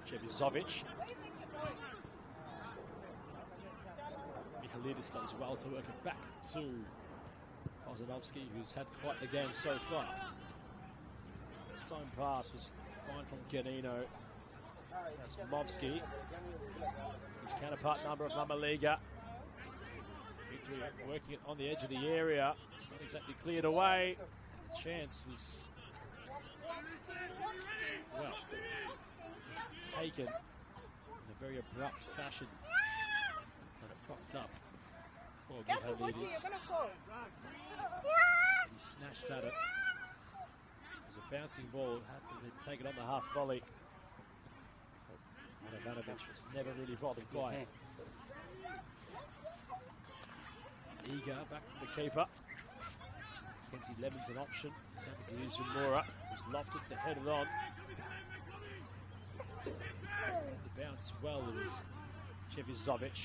Jevizovic. Mihalidis does well to work it back to Bozanovsky, who's had quite the game so far. First time pass was fine from Ganino. That's Movsky. His counterpart number of Mamaliga. Victory working it on the edge of the area. It's not exactly cleared away. And the chance was, well, it's taken in a very abrupt fashion. And it popped up for Mihalidis. He snatched at it. It was a bouncing ball, had to then take it on the half volley. But Ivanovic was never really bothered by it. Eager back to the keeper. Kenzie Lemon's an option. He's happy to use Yamura, who's lofted to head it on. And the bounce well, it was Jevizovic.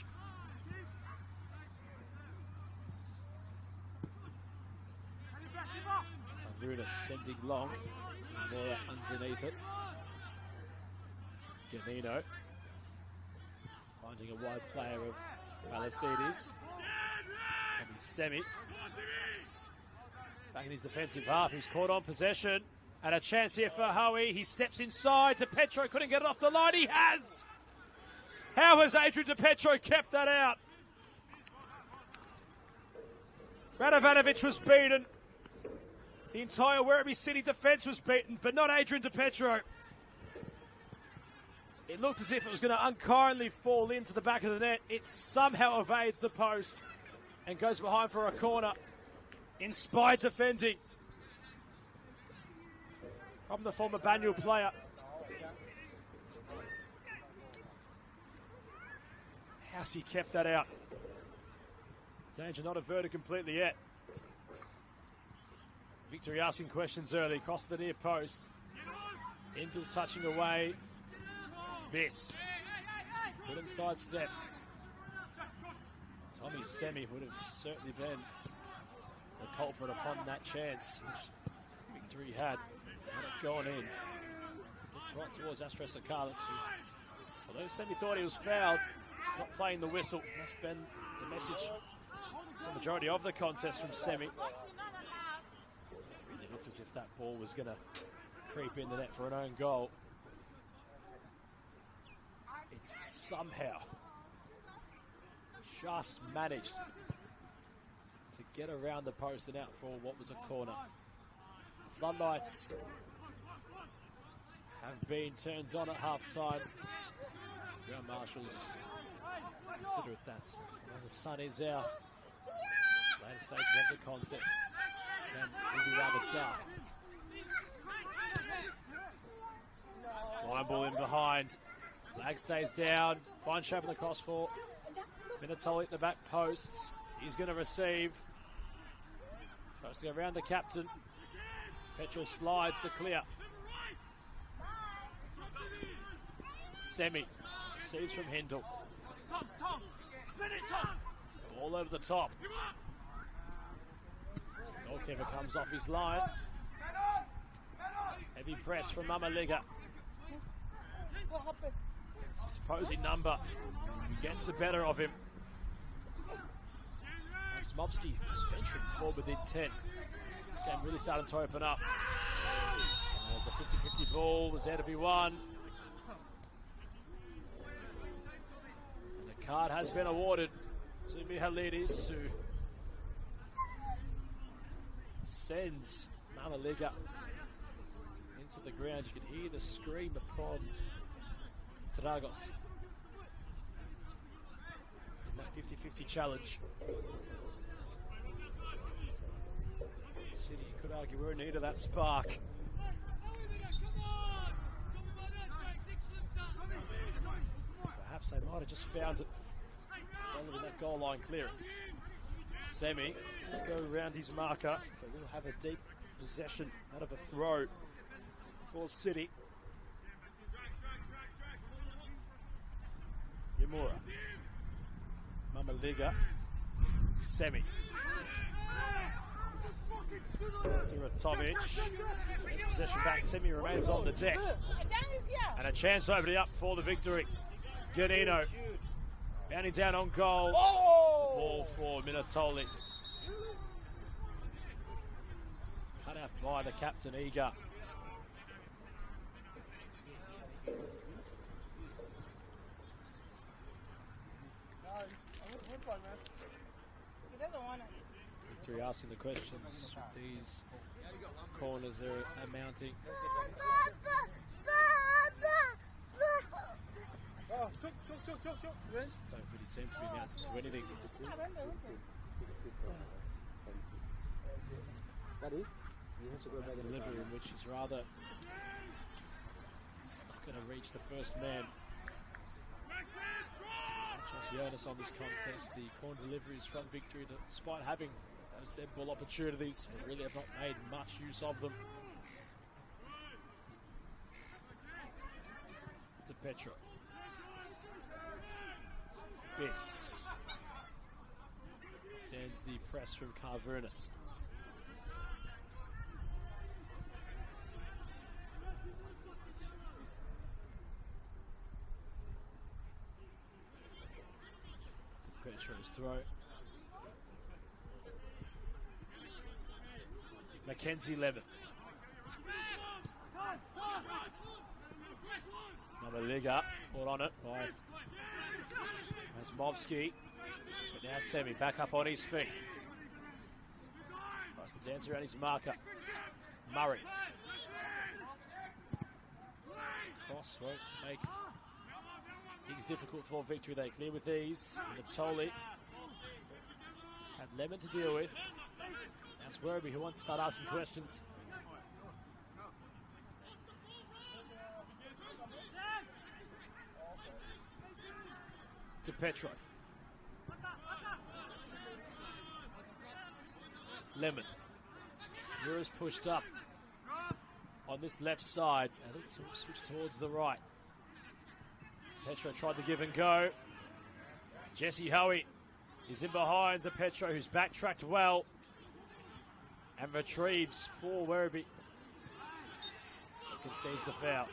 Luna sending long. Mora underneath it. Ganino finding a wide player of Palacides. Tommy Semi back in his defensive half. He's caught on possession. And a chance here for Howie. He steps inside. DePetro couldn't get it off the line. He has! How has Adrian DePetro kept that out? Radovanovic was beaten. The entire Werribee City defence was beaten, but not Adrian DiPietro. It looked as if it was going to unkindly fall into the back of the net. It somehow evades the post and goes behind for a corner. Inspired defending from the former Banyule player. How's he kept that out? Danger not averted completely yet. Victory asking questions early, across the near post. Endel touching away. Biss. Good inside step. Tommy Semi would have certainly been the culprit upon that chance, which Victory had. Had it gone in. Looked right towards Astros Akalis, who, although Semi thought he was fouled, he's not playing the whistle. That's been the message for the majority of the contest from Semi. Really looked as if that ball was going to creep in the net for an own goal. It's somehow just managed to get around the post and out for what was a corner. The floodlights have been turned on at half-time. Ground marshals consider it that. When the sun is out, later stages of the contest, then will be rather dark. Flying ball in behind. Flag stays down. Fine shape in the cross for Minatoli at the back posts. He's going to receive. Tries to go around the captain. Petrol slides to clear. Semi receives from Hindle. All over the top. The goalkeeper comes off his line. Heavy press from Mamaliga. It's his opposing number. He gets the better of him. Smovsky was venturing forward with intent. This game really started to open up. And there's a 50-50 ball. Was there to be won. And the card has been awarded to Mihalidis, who sends Mamaliga into the ground. You can hear the scream upon Dragos in that 50-50 challenge. City, you could argue, we're in need of that spark. Perhaps they might have just found it following that goal line clearance. Semi will go around his marker, but will have a deep possession out of a throw for City. Yamura. Mamaliga. Semi. Tomic. His possession back. Semi remains on the deck. And a chance opening up for the victory. Ganino. Bounding down on goal. Oh! Ball for Minatoli. Cut out by the captain, Eager. Victory asking the questions. These corners are mounting. Don't really seem to be mounted to anything. Delivery in which is rather, it's not going to reach the first man. Much of the onus on this contest. The corner deliveries from Victory, despite having those dead ball opportunities, really have not made much use of them. To Petra. Biss sends the press from Carvernis. Petra's throw. Mackenzie Levin. Mamaliga caught on it by Asmovsky. But now Semi back up on his feet. Tries to dance around his marker. Murray. Cross won't make things difficult for Victory. They clear with ease. Natoli had Lemon to deal with. That's Werribee who wants to start asking questions. To Petro. Lemon. Mura's pushed up on this left side. I think to switch towards the right. Petro tried to give and go. Jesse Hoey is in behind the Petro, who's backtracked well and retrieves for Werribee. Concedes the foul.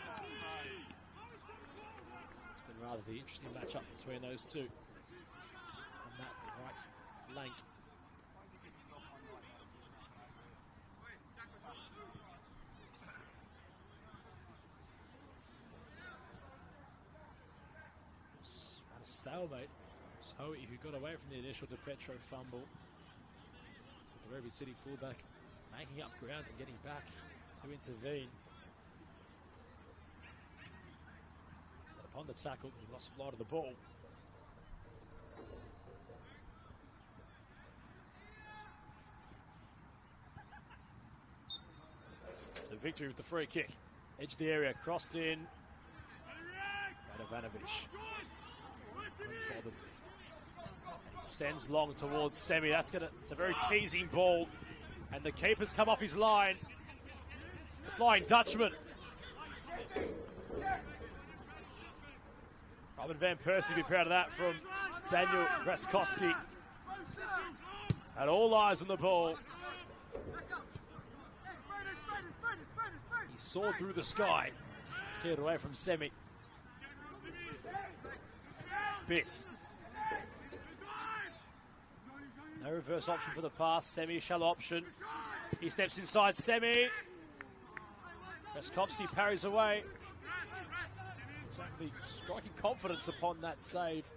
It's been rather the interesting matchup between those two on that right flank. A stalemate. It's Hoey who got away from the initial DePetro fumble. With the Werribee City fullback making up ground and getting back to intervene. But upon the tackle, he lost flight of the ball. So Victory with the free kick. Edge of the area, crossed in. Radovanovic. He sends long towards Semi. It's a very teasing ball. And the keeper's come off his line. The Flying Dutchman. Robin van Persie be proud of that from Daniel Graskowski. Had all eyes on the ball. He soared through the sky. It's cleared away from Semi. Biss. No reverse option for the pass. Semi shallow option. He steps inside Semi. Graskowski parries away. Exactly striking confidence upon that save.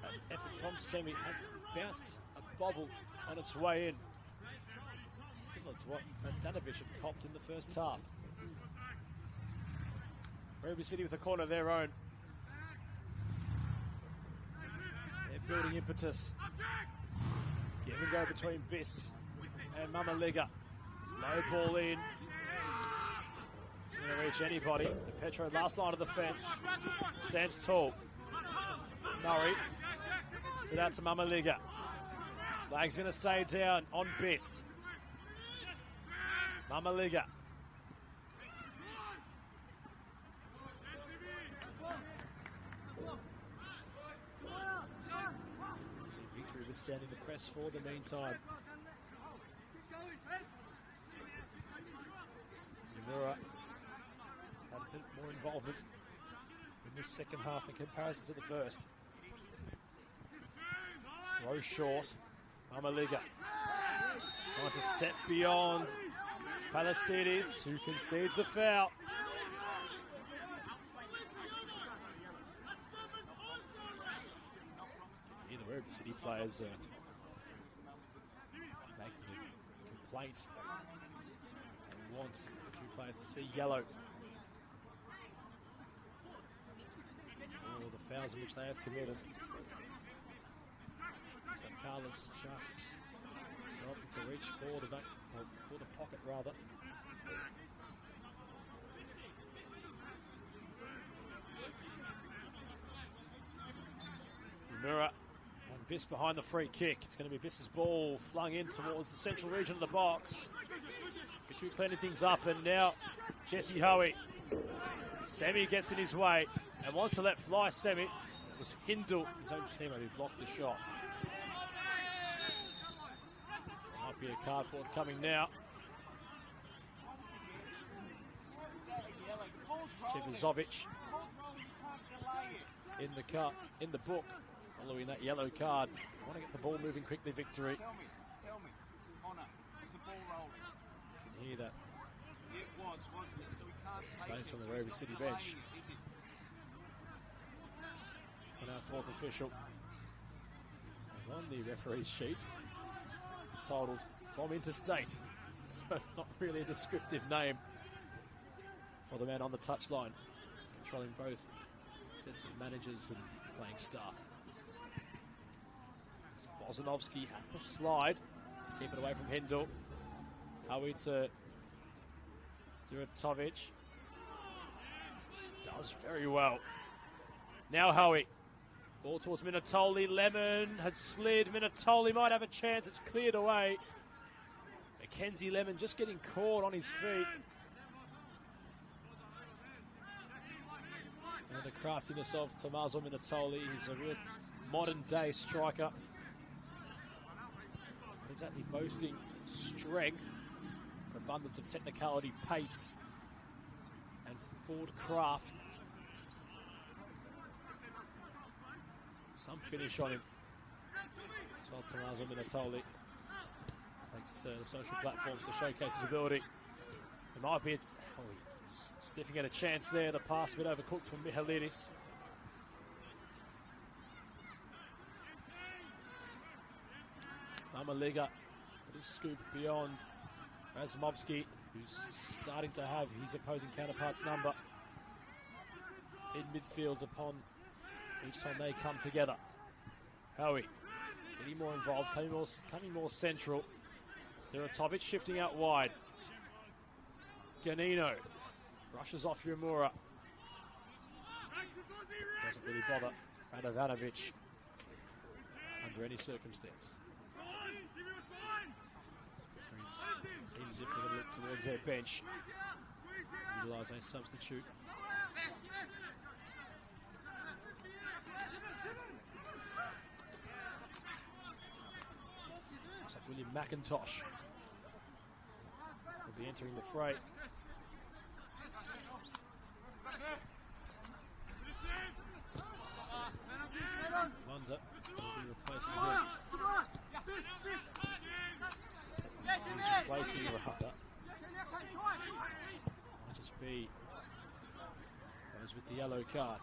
That effort from Semi had bounced a bobble on its way in. Similar to what Danovic had copped in the first half. Werribee City with a corner of their own. They're building impetus. Give and go between Biss and Mamaliga. Slow ball in. It's going to reach anybody. The Petro, last line of the fence, stands tall. Murray. It's it out to Mamaliga. Flag's going to stay down on Biss. Mamaliga. Victory withstanding the press for the meantime. Yamura had a bit more involvement in this second half in comparison to the first. Throw short. Mamaliga trying to step beyond Palasides, who concedes the foul. Here the Werribee City players making a complaint and want the two players to see yellow for the fouls in which they have committed. So Carlos just helping to reach for the back, or for the pocket rather. Mura and Biss behind the free kick. It's going to be Biss's ball flung in towards the central region of the box. Victory cleaning things up, and now Jesse Hoey. Semi gets in his way and wants to let fly Semi. It was Hindle, his own teammate, who blocked the shot. Might be a card forthcoming now. Chivozovic in the book, following that yellow card. Want to get the ball moving quickly, Victory. Tell me, Connor, is the ball rolling? You can hear that. It was, wasn't it? So we can't take Plays it. from the So Werribee it's City not bench. delaying it, is it? And our fourth official. And on the referee's sheet, it's titled From Interstate. Not really a descriptive name for the man on the touchline, controlling both sets of managers and playing staff. Bozanovsky had to slide to keep it away from Hindle. Howie to Duratovic. Does very well. Now Howie. Ball towards Minatoli. Lemon had slid. Minatoli might have a chance. It's cleared away. Mackenzie Lemon just getting caught on his feet. And the craftiness of Tommaso Minatoli. He's a real modern day striker. Exactly boasting strength, abundance of technicality, pace, and forward craft. Some finish on him. As well, Tommaso Minatoli takes to the social platforms to showcase his ability. It might be he's sniffing at a chance there. The pass a bit overcooked from Mihalidis. Mamaliga put his scoop beyond Razumovsky, who's starting to have his opposing counterpart's number in midfield upon each time they come together. Howie getting more involved, coming more central. Duratovic shifting out wide. Ganino brushes off Yamura. Doesn't really bother Radovanovic under any circumstance. Seems as if they're going to look towards their bench. Utilise a substitute. Looks like William McIntosh will be entering the fray. Wonder will be replacing him. He's replacing Rahata. Might just be those with the yellow card.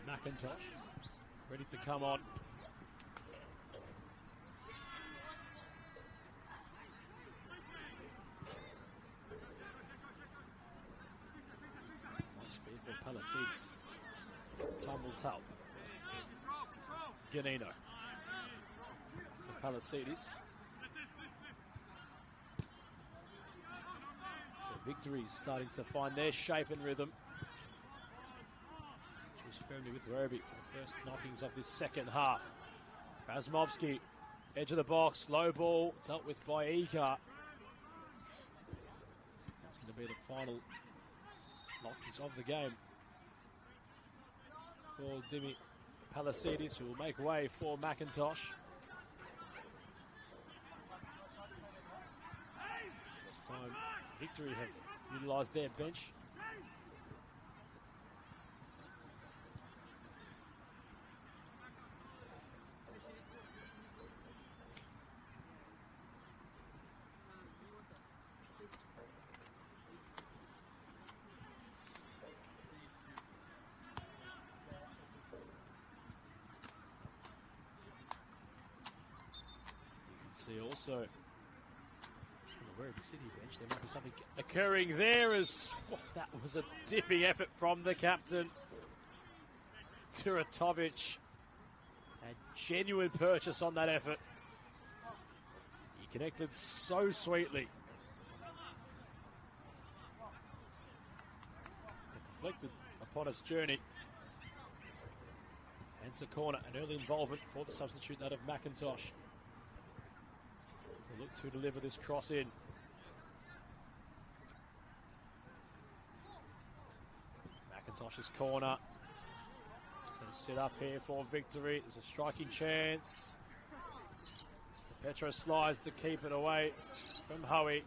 McIntosh ready to come on. Palacides. Tumble-tup. Ganino. To Palacides. So Victory's starting to find their shape and rhythm. Which was firmly with Werribee for the first knockings of this second half. Razumovsky, edge of the box, low ball, dealt with by Ika. That's going to be the final knockings of the game for Dimi Palacides, who will make way for McIntosh. First time Victory have utilised their bench. See also on the Werribee City bench, there might be something occurring there as that was a dipping effort from the captain. Duratovic, a genuine purchase on that effort. He connected so sweetly. It deflected upon its journey. Hence a corner, an early involvement for the substitute, that of McIntosh. Look to deliver this cross in. McIntosh's corner. It's going to sit up here for Victory. There's a striking chance. Mr. Petro slides to keep it away from Howie.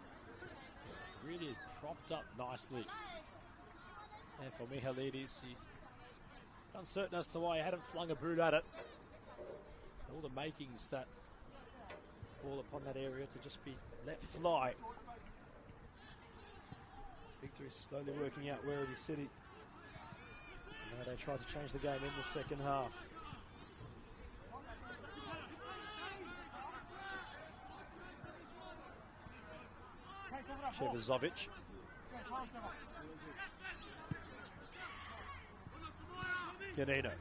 Really propped up nicely. And for Mihalidis, he uncertain as to why he hadn't flung a boot at it. All the makings that ball upon that area to just be let fly. Victory slowly working out Werribee City. And They tried to change the game in the second half. Chevizovic. Ganino.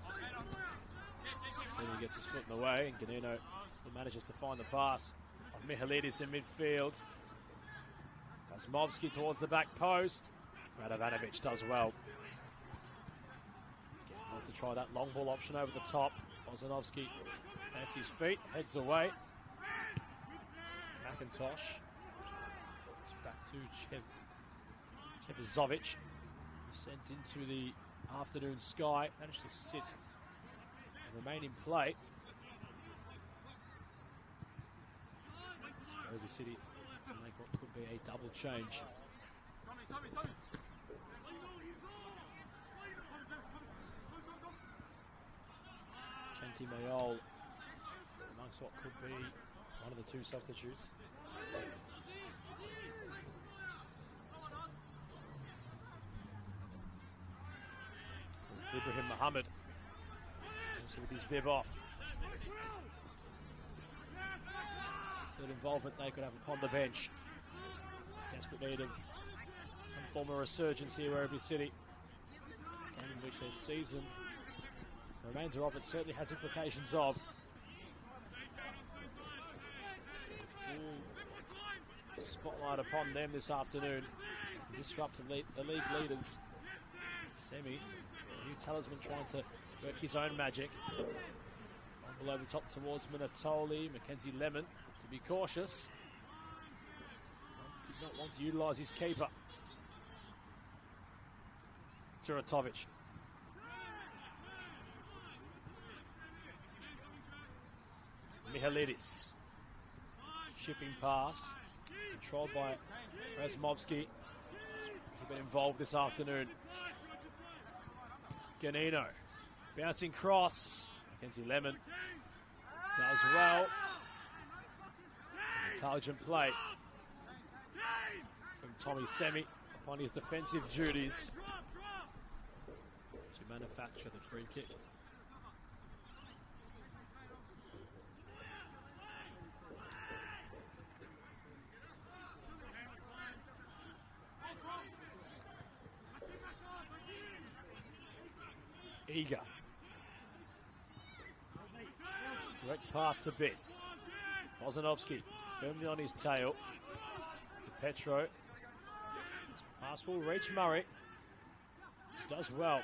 Senior gets his foot in the way, and Ganino still manages to find the pass of Mihalidis in midfield. Kosmovsky towards the back post. Radovanovic does well. Again, wants to try that long ball option over the top. Bozanovsky plants his feet, heads away. McIntosh. It's back to Chevizovic, sent into the afternoon sky, managed to sit and remain in play. Werribee City to make what could be a double change. Chanti Mayol amongst what could be one of the two substitutes. Ibrahim Mohammed, also with his bib off. So what involvement they could have upon the bench. Desperate need of some form of resurgence here, Werribee City. Game in which their season, the remainder of it, certainly has implications of. So full spotlight upon them this afternoon. Disrupt the league leaders. Semi. New talisman trying to work his own magic. Ball over the top towards Minatoli. Mackenzie Lemon has to be cautious. Did not want to utilise his keeper. Turatovic. Mihalidis. Chipping pass. Controlled by Razmovsky. He's been involved this afternoon. Ganino, bouncing cross. Mackenzie Lemon does well. An intelligent play from Tommy Semi upon his defensive duties to manufacture the free kick. Eager. Direct pass to Biss. Bozanovsky firmly on his tail. To Petro. Pass will reach Murray. Does well.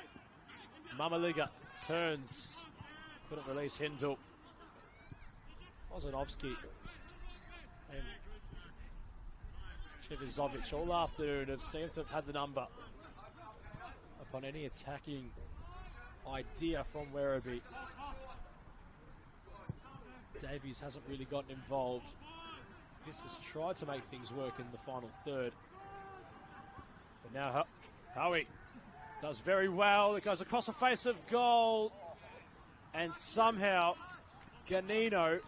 Mamaliga turns. Couldn't release Hindle. Bozanovsky and Chevizovic all afternoon have seemed to have had the number upon any attacking idea from Werribee. Davies hasn't really gotten involved. This has tried to make things work in the final third. But now Howie does very well. It goes across the face of goal. And somehow Ganino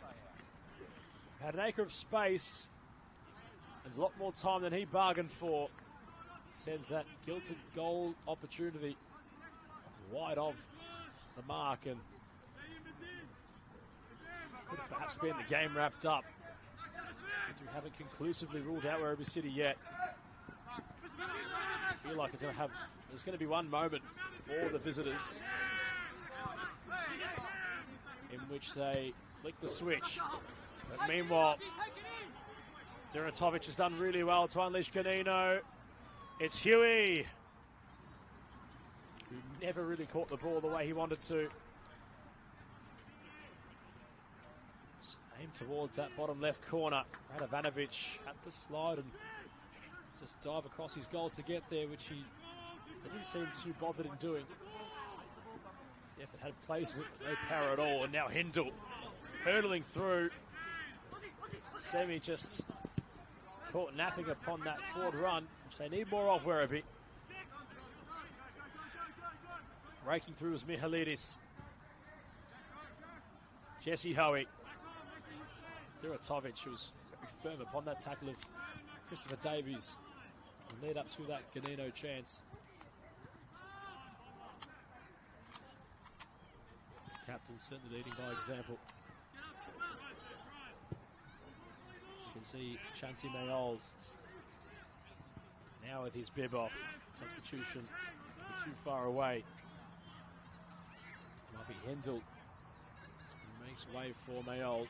had an acre of space. There's a lot more time than he bargained for. Sends that gilded goal opportunity wide of the mark, and could have perhaps been the game wrapped up. But we haven't conclusively ruled out Werribee City yet. I feel like there's going to be one moment for the visitors in which they flick the switch. But meanwhile, Duratovic has done really well to unleash Ganino. It's Huey, who never really caught the ball the way he wanted to. Aim towards that bottom left corner. Radovanovic had to slide and just dive across his goal to get there, which he didn't seem too bothered in doing. The effort had placement, no power at all, and now Hindle hurtling through. Semi just caught napping upon that forward run, which they need more of, Werribee. Breaking through is Mihalidis. Jesse Hoey. Duratovic was very firm upon that tackle of Christopher Davies and led up to that Ganino chance. captain, certainly leading by example. You can see Shanti Mayol now with his bib off. Substitution too far away. Might be Hendel who makes way for Mayol.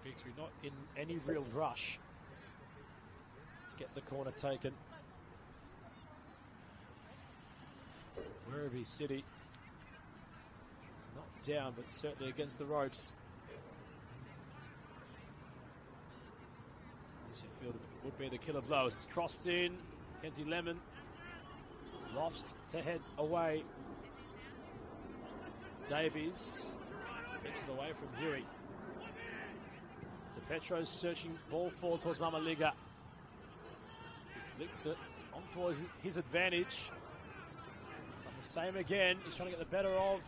Victory not in any real rush to get the corner taken. Werribee City not down, but certainly against the ropes. This infield would be the killer blow as it's crossed in. Kenzie Lemon lofts to head away. Davies keeps it away from Huey. Petro's searching ball forward towards Mamaliga. He flicks it on towards his advantage. He's done the same again. He's trying to get the better of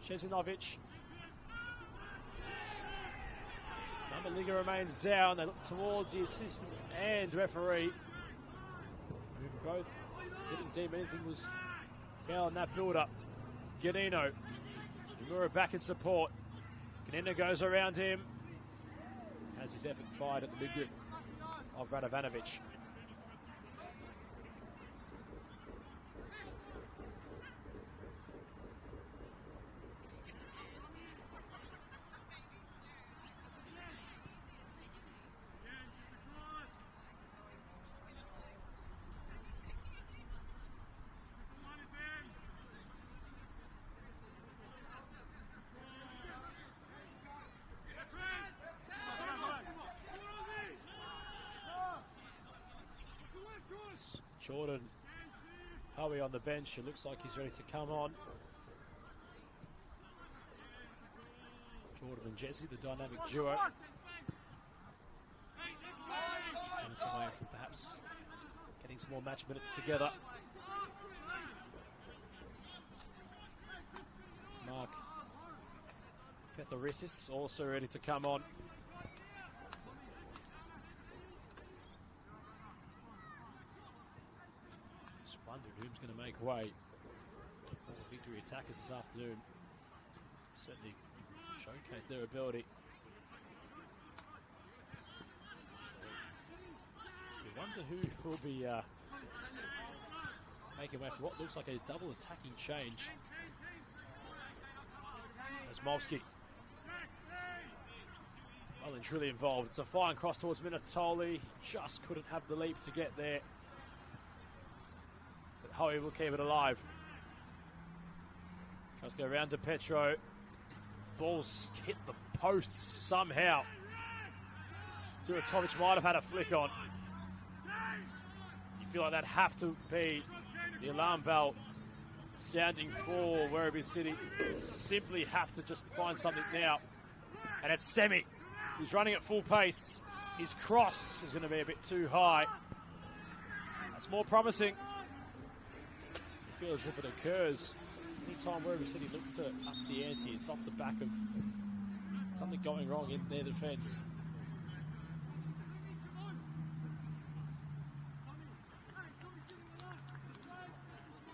Cesinovic. Mamaliga remains down. They look towards the assistant and referee, who both didn't deem anything was foul in that build-up. Ganino. Imura back in support. Ganino goes around him. Has his effort fired at the mid-grip of Radovanovic. Jordan Howie on the bench. It looks like he's ready to come on. Jordan and Jesse, the dynamic duo. And it's away from perhaps getting some more match minutes together. Mark Pethoritis also ready to come on. Wondered who's going to make way. All the Victory attackers this afternoon certainly showcase their ability. We wonder who will be making way for what looks like a double attacking change. As Movsky well and truly involved. It's a fine cross towards Minatoli. Just couldn't have the leap to get there. Howie will keep it alive. Tries to go around to Petro. Ball's hit the post somehow. Duratovic might have had a flick on. You feel like that'd have to be the alarm bell sounding for Werribee City. Simply have to just find something now. And it's Semi. He's running at full pace. His cross is going to be a bit too high. That's more promising. Feel as if it occurs anytime Werribee City look to up the ante. It's off the back of something going wrong in their defence.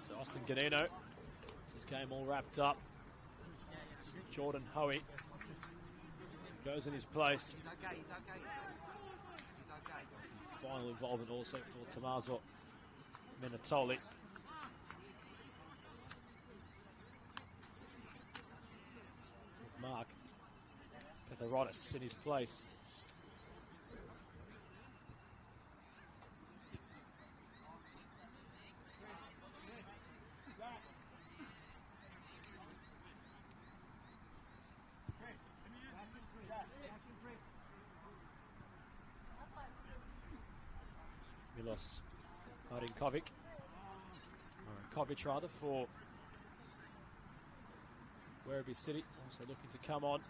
So Austin Ganino, it's his game all wrapped up. So Jordan Hoey goes in his place. That's the final involvement also for Tommaso Minatoli. Mark Pethoritis in his place. Milos Marinkovic, or Kovic rather, for Werribee City, also looking to come on.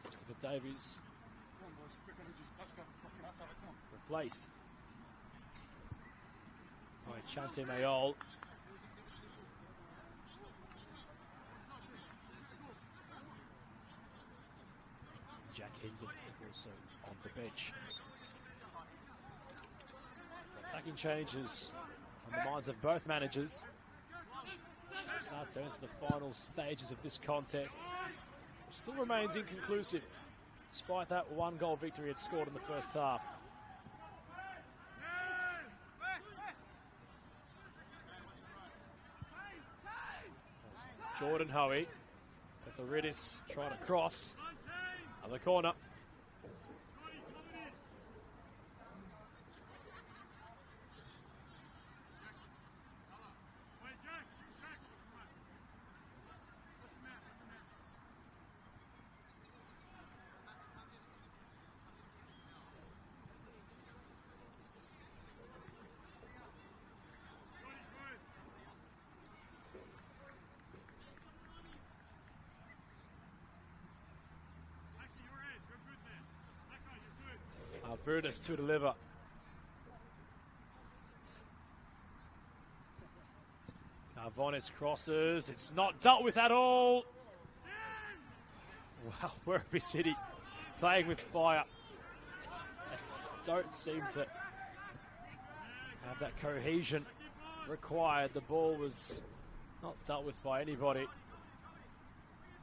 Christopher Davies replaced by Chante Mayol. Jack Hinton also on the bench. Attacking changes on the minds of both managers. So we start to enter the final stages of this contest, which still remains inconclusive, despite that one-goal victory it scored in the first half. As Jordan Hoey, Etheridis trying to cross, other corner. Brutus to deliver. Carvonis crosses. It's not dealt with at all. Wow, Werribee City playing with fire. They don't seem to have that cohesion required. The ball was not dealt with by anybody.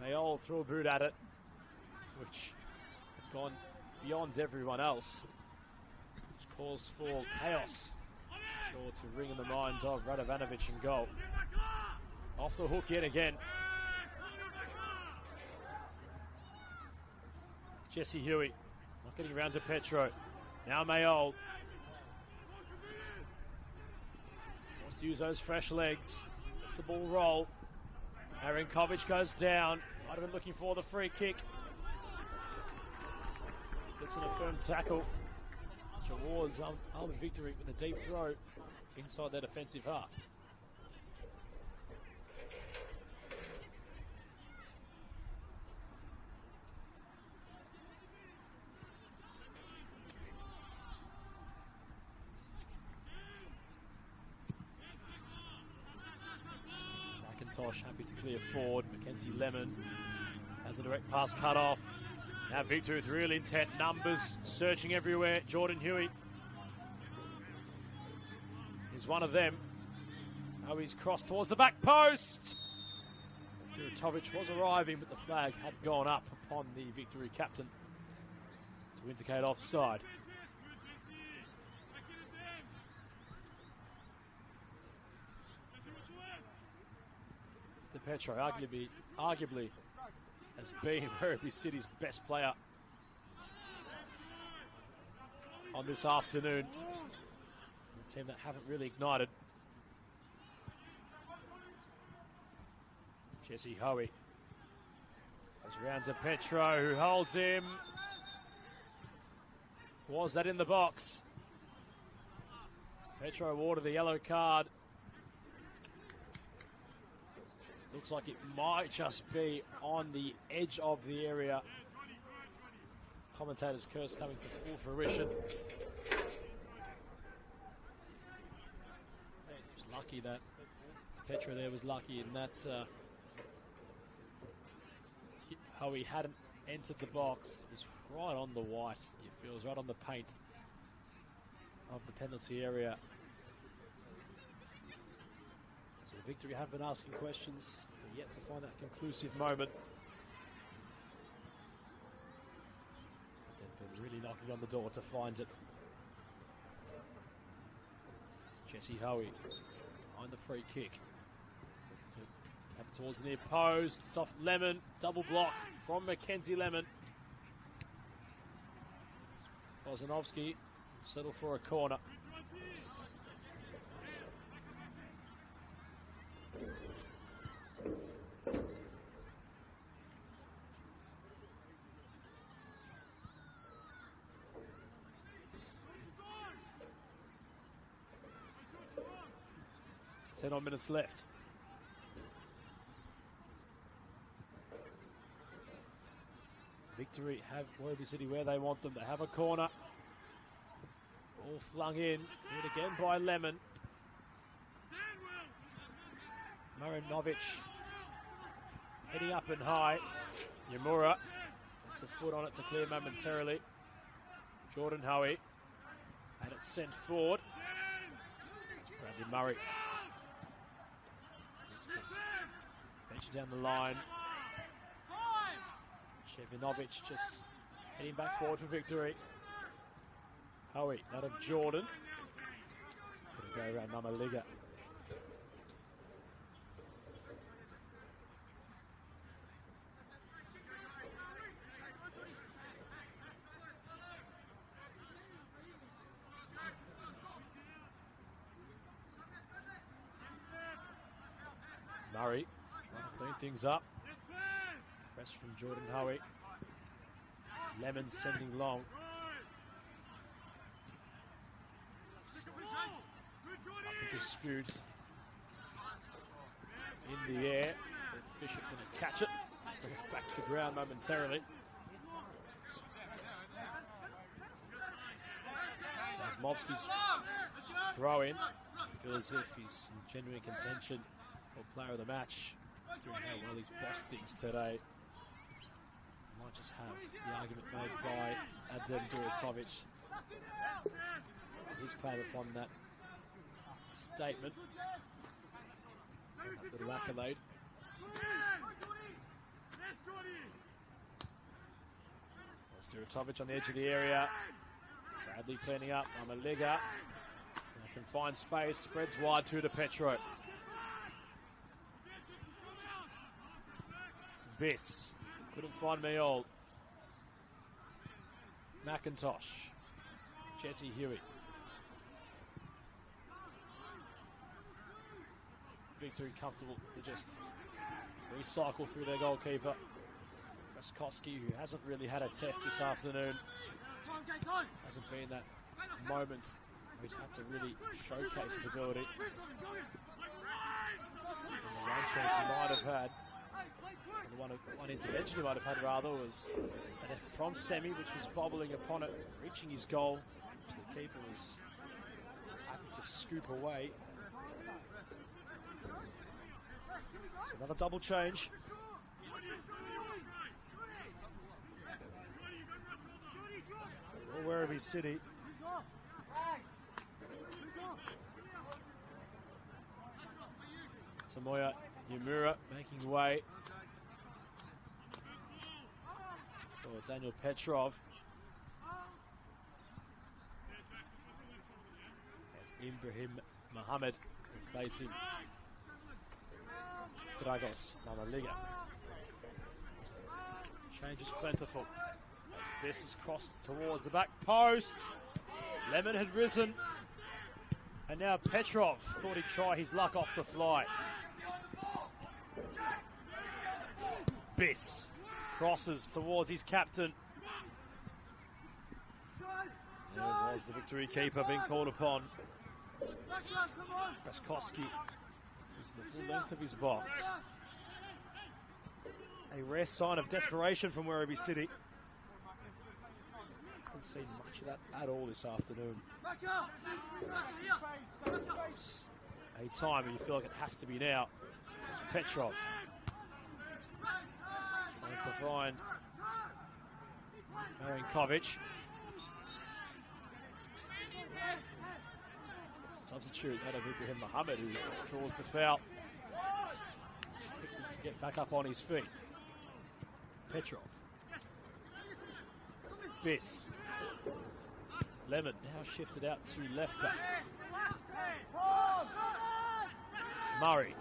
They all threw a boot at it, which has gone beyond everyone else, which caused for chaos. Sure to ring in the mind of Radovanovic in goal. Off the hook yet again. Jesse Huey not getting around to Petro. Now Mayol wants to use those fresh legs. Lets the ball roll. Marinkovic goes down. Might have been looking for the free kick. Looks in a firm tackle, which awards Melbourne victory with a deep throw inside their defensive half. McIntosh happy to clear forward. Mackenzie Lemon has a direct pass cut off. Now victory with real intent, numbers searching everywhere. Jordan Huey is one of them. Now he's crossed towards the back post. Juratovic was arriving, but the flag had gone up upon the victory captain to indicate offside. De Petro arguably has been Werribee City's best player on this afternoon. A team that haven't really ignited. Jesse Hoey goes round to Petro, who holds him. Was that in the box? Petro awarded the yellow card. Looks like it might just be on the edge of the area. Commentator's curse coming to full fruition. He was lucky that Petro there was lucky in that how he hadn't entered the box. It was right on the white. It feels right on the paint of the penalty area. So Victory have been asking questions, but yet to find that conclusive moment. They've been really knocking on the door to find it. It's Jesse Hoey behind the free kick. Have it towards the near post. It's off Lemon. Double block from Mackenzie Lemon. Bozanovsky settle for a corner. Odd minutes left. Victory have Werribee City where they want them. They have a corner. Ball flung in. Cleared again by Lemon. Marinovic heading up and high. Yamura Gets a foot on it to clear momentarily. Jordan Hoey. And it's sent forward. It's Bradley Murray. Venture down the line. Shevinovic just heading back forward for victory. Hoey, out of Jordan. Going to go around Mamaliga. Murray trying to clean things up. Press from Jordan Hoey. Lemon sending long. Up in dispute. In the air. Fisher going to catch it. Bring it back to ground momentarily. Kazmovsky's throw in. Feels as if he's in genuine contention for player of the match. Considering how well he's bossed things today. Might just have the argument made by Adem Duratovic. His claim upon that statement. And that little accolade. Duratovic on the edge of the area. Bradley cleaning up. Mamaliga. Can find space. Spreads wide through to Petro. Biss. Couldn't find Meol. McIntosh. Jesse Huey. Victory comfortable to just recycle through their goalkeeper. Raskowski, who hasn't really had a test this afternoon. Hasn't been that moment where he's had to really showcase his ability. And the one chance he might have had, the one intervention he might have had rather, was an effort from Semi, which was bobbling upon it, reaching his goal, which the keeper was happy to scoop away. So another double change. For Werribee City. Samoya Yamura making way for Daniel Petrov. And Ibrahim Mohammed replacing Dragos Mamaliga. Change is plentiful. As Biss is crossed towards the back post. Lemon had risen. And now Petrov thought he'd try his luck off the fly. Biss crosses towards his captain. There was the victory keeper being called upon. Raskowski using the full length of his box. A rare sign of desperation from Werribee City. Haven't seen much of that at all this afternoon. A time you feel like it has to be now. It's Petrov trying to find Marinkovic. Substitute out of Ibrahim Mohammed, who draws the foul. It's quickly to get back up on his feet. Petrov. Biss. Lemon now shifted out to left back. Murray.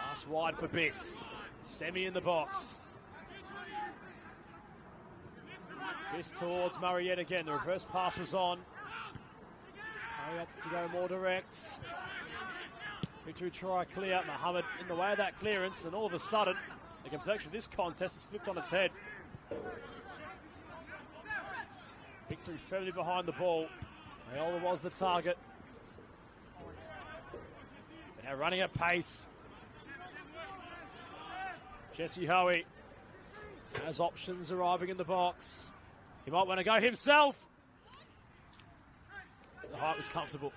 Pass wide for Biss. Semi in the box. Biss towards Murray yet again. The reverse pass was on. Murray opts to go more direct. Victory try clear. Mohammed in the way of that clearance, and all of a sudden, the complexion of this contest is flipped on its head. Victory firmly behind the ball. Mayola was the target. They're now running at pace. Jesse Hoey has options arriving in the box. He might want to go himself. The height was comfortable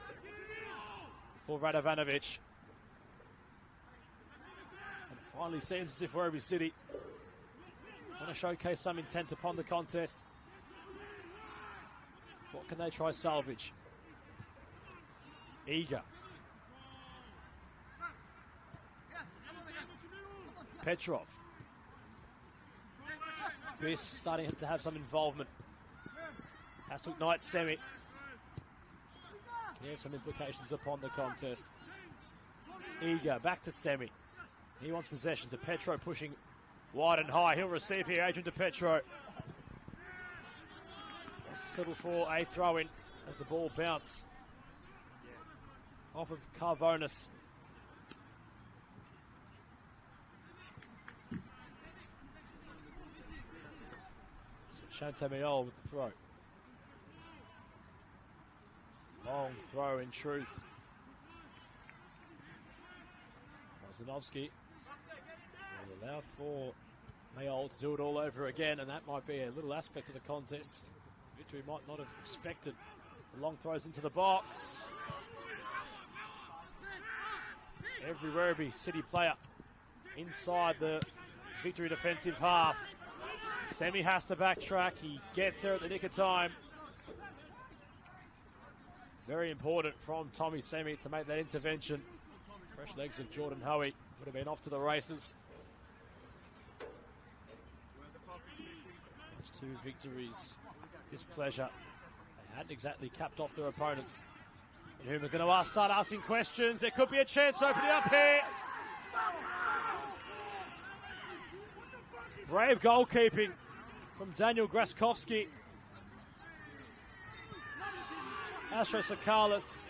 for Radovanovic. And it finally seems as if Werribee City Want to showcase some intent upon the contest. What can they try salvage? Eager. Petrov. Biss starting to have some involvement. Has to ignite Semi. Can have some implications upon the contest. Eager, back to Semi. He wants possession to Petro, pushing wide and high. He'll receive here, Adrian to Petro. Wants to settle for a throw-in as the ball bounce off of Carvonis. Chantamayol with the throw. Long throw in truth. Wozinovski will allow for Mayol to do it all over again, and that might be a little aspect of the contest Victory might not have expected. The long throws into the box. Every Werribee City player inside the Victory defensive half. Semi has to backtrack. He gets there at the nick of time. Very important from Tommy Semi to make that intervention. Fresh legs of Jordan Hoey would have been off to the races. Those two victories, displeasure. They hadn't exactly capped off their opponents. And whom are going to start asking questions. There could be a chance opening up here. Brave goalkeeping from Daniel Graskowski. Astro Sakalis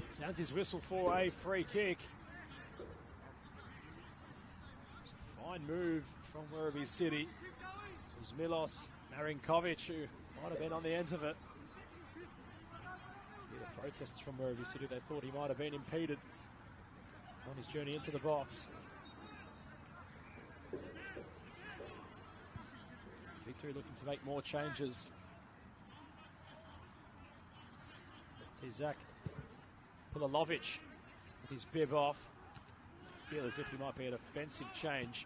sounds his whistle for a free kick. Fine move from Werribee City. It was Milos Marinkovic who might have been on the end of it. The protesters from Werribee City, they thought he might have been impeded on his journey into the box. Victory looking to make more changes. See Zach Pulilovic with his bib off. I feel as if he might be an offensive change.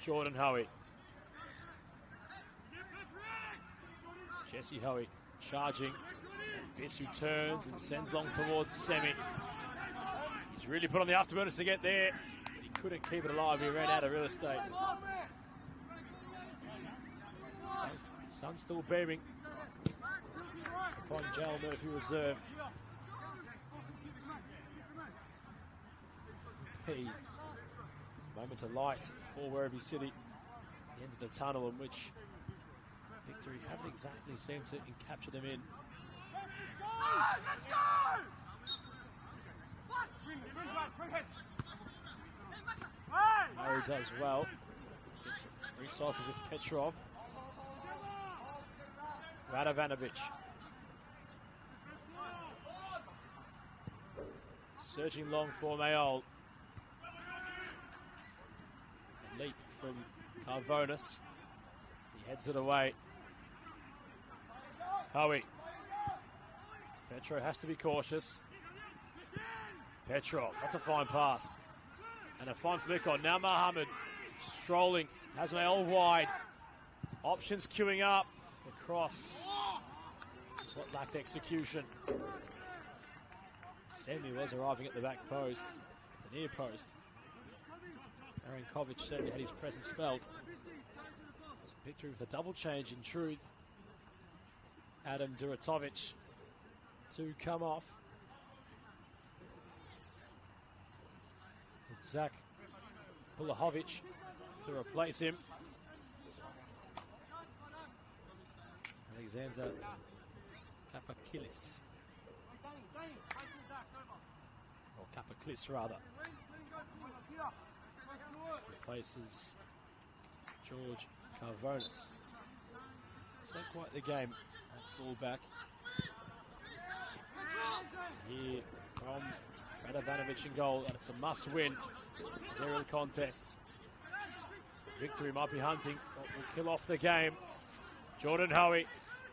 Jordan Hoey. Jesse Hoey charging. Biss who turns and sends long towards Semi. He's really put on the afterburners to get there. He couldn't keep it alive. He ran out of real estate. Sun's still beaming upon Jal Murphy reserve. Moment of light for Werribee City. The end of the tunnel in which Victory haven't exactly seemed to capture them in. Murray does well. Gets recycled with Petrov. Radovanovic. Searching long for Mayol. A leap from Carvonis. He heads it away. Hoey. Petro has to be cautious. Petrov, that's a fine pass. And a fine flick on. Now Mohammed strolling. Has Mayol wide. Options queuing up. The cross. That's what lacked execution. Semi was arriving at the back post. The near post. Marinkovic certainly had his presence felt. Victory with a double change in truth. Adam Duratovic to come off. With Zach Pulilovic to replace him. Alexander Kapaklis. Or Kapaklis rather. Replaces George Carvonis. It's not quite the game at fullback. Here from Radovanovic in goal, and it's a must-win. Aerial contests. Victory might be hunting, but will kill off the game. Jordan Hoey,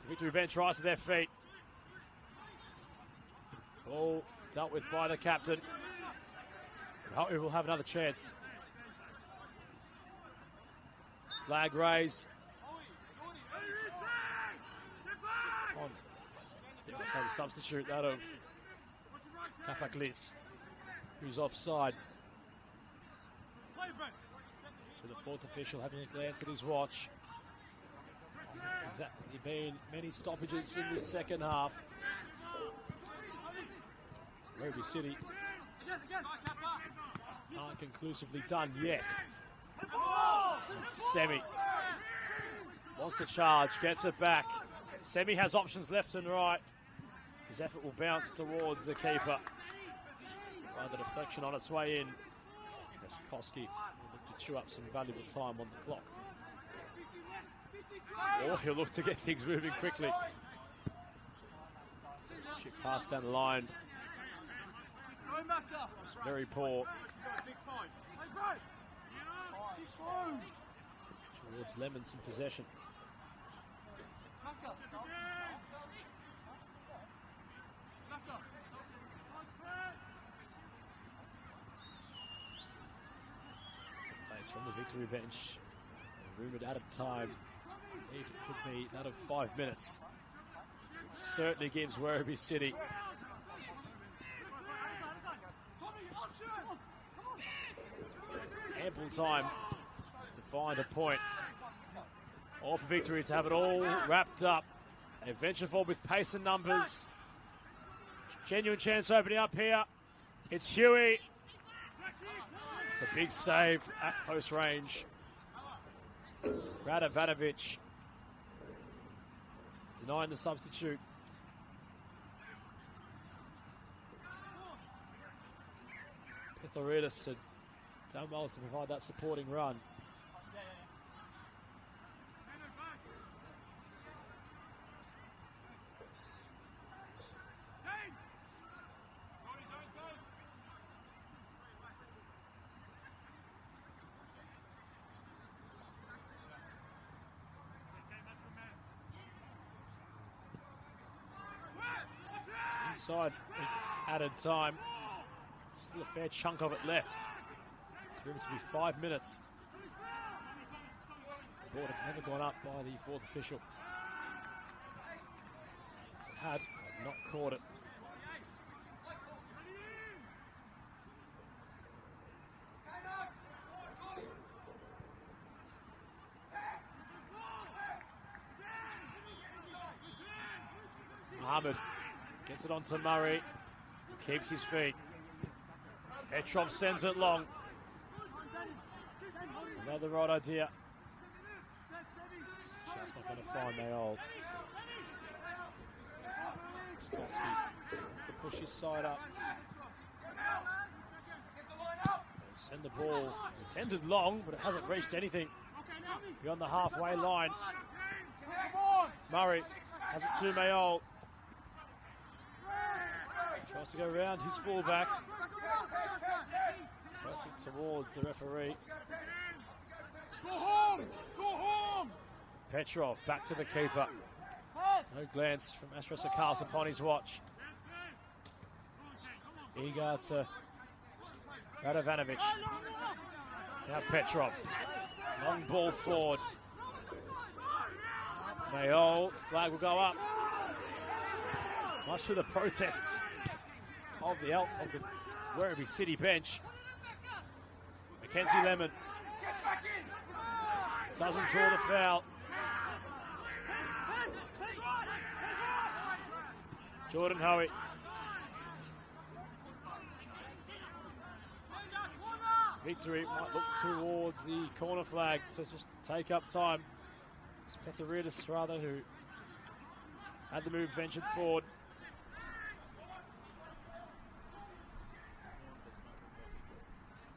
the Victory bench rise to their feet. Ball dealt with by the captain. Hoey will have another chance. Flag raised. On. Did I say the substitute, that of Kapaklis, who's offside. To the fourth official having a glance at his watch. Exactly been many stoppages in this second half. Werribee City aren't conclusively done yet. And Semi wants to charge, gets it back. Semi has options left and right. His effort will bounce towards the keeper. By the deflection on its way in. Koski will look to chew up some valuable time on the clock. Or he'll look to get things moving quickly. Chip pass down the line. It's very poor. Towards Lemons in possession. Plays from the victory bench. Rumoured out of time. It could be that of 5 minutes. It certainly gives Werribee City ample time to find a point. All for victory to have it all wrapped up. They venture forward with pace and numbers. Genuine chance opening up here. It's Huey. It's a big save at close range. Radovanovic denying the substitute. Pithoridis had done well to provide that supporting run. Inside added time. Still a fair chunk of it left. It's rumored to be 5 minutes. The board had never gone up by the fourth official. If it had not caught it. Mohammed gets it onto Murray, keeps his feet. Petrov sends it long. Another right idea. Just not going to find Mayol. Skoski wants to push his side up. Send the ball intended long, but it hasn't reached anything beyond the halfway line. Murray has it to Mayol. Tries to go around his fullback. Traffic towards the referee. Go home! Go home! Petrov back to the keeper. No glance from Astros Akalas upon his watch. Eager to Radovanovic. Now Petrov. Long ball forward. Mayol. Flag will go up. Much to the protests of the Werribee City bench. Mackenzie Lemon doesn't draw the foul. Jordan Hoey. Victory might look towards the corner flag to just take up time. It's Pethoridis rather who had the move ventured forward.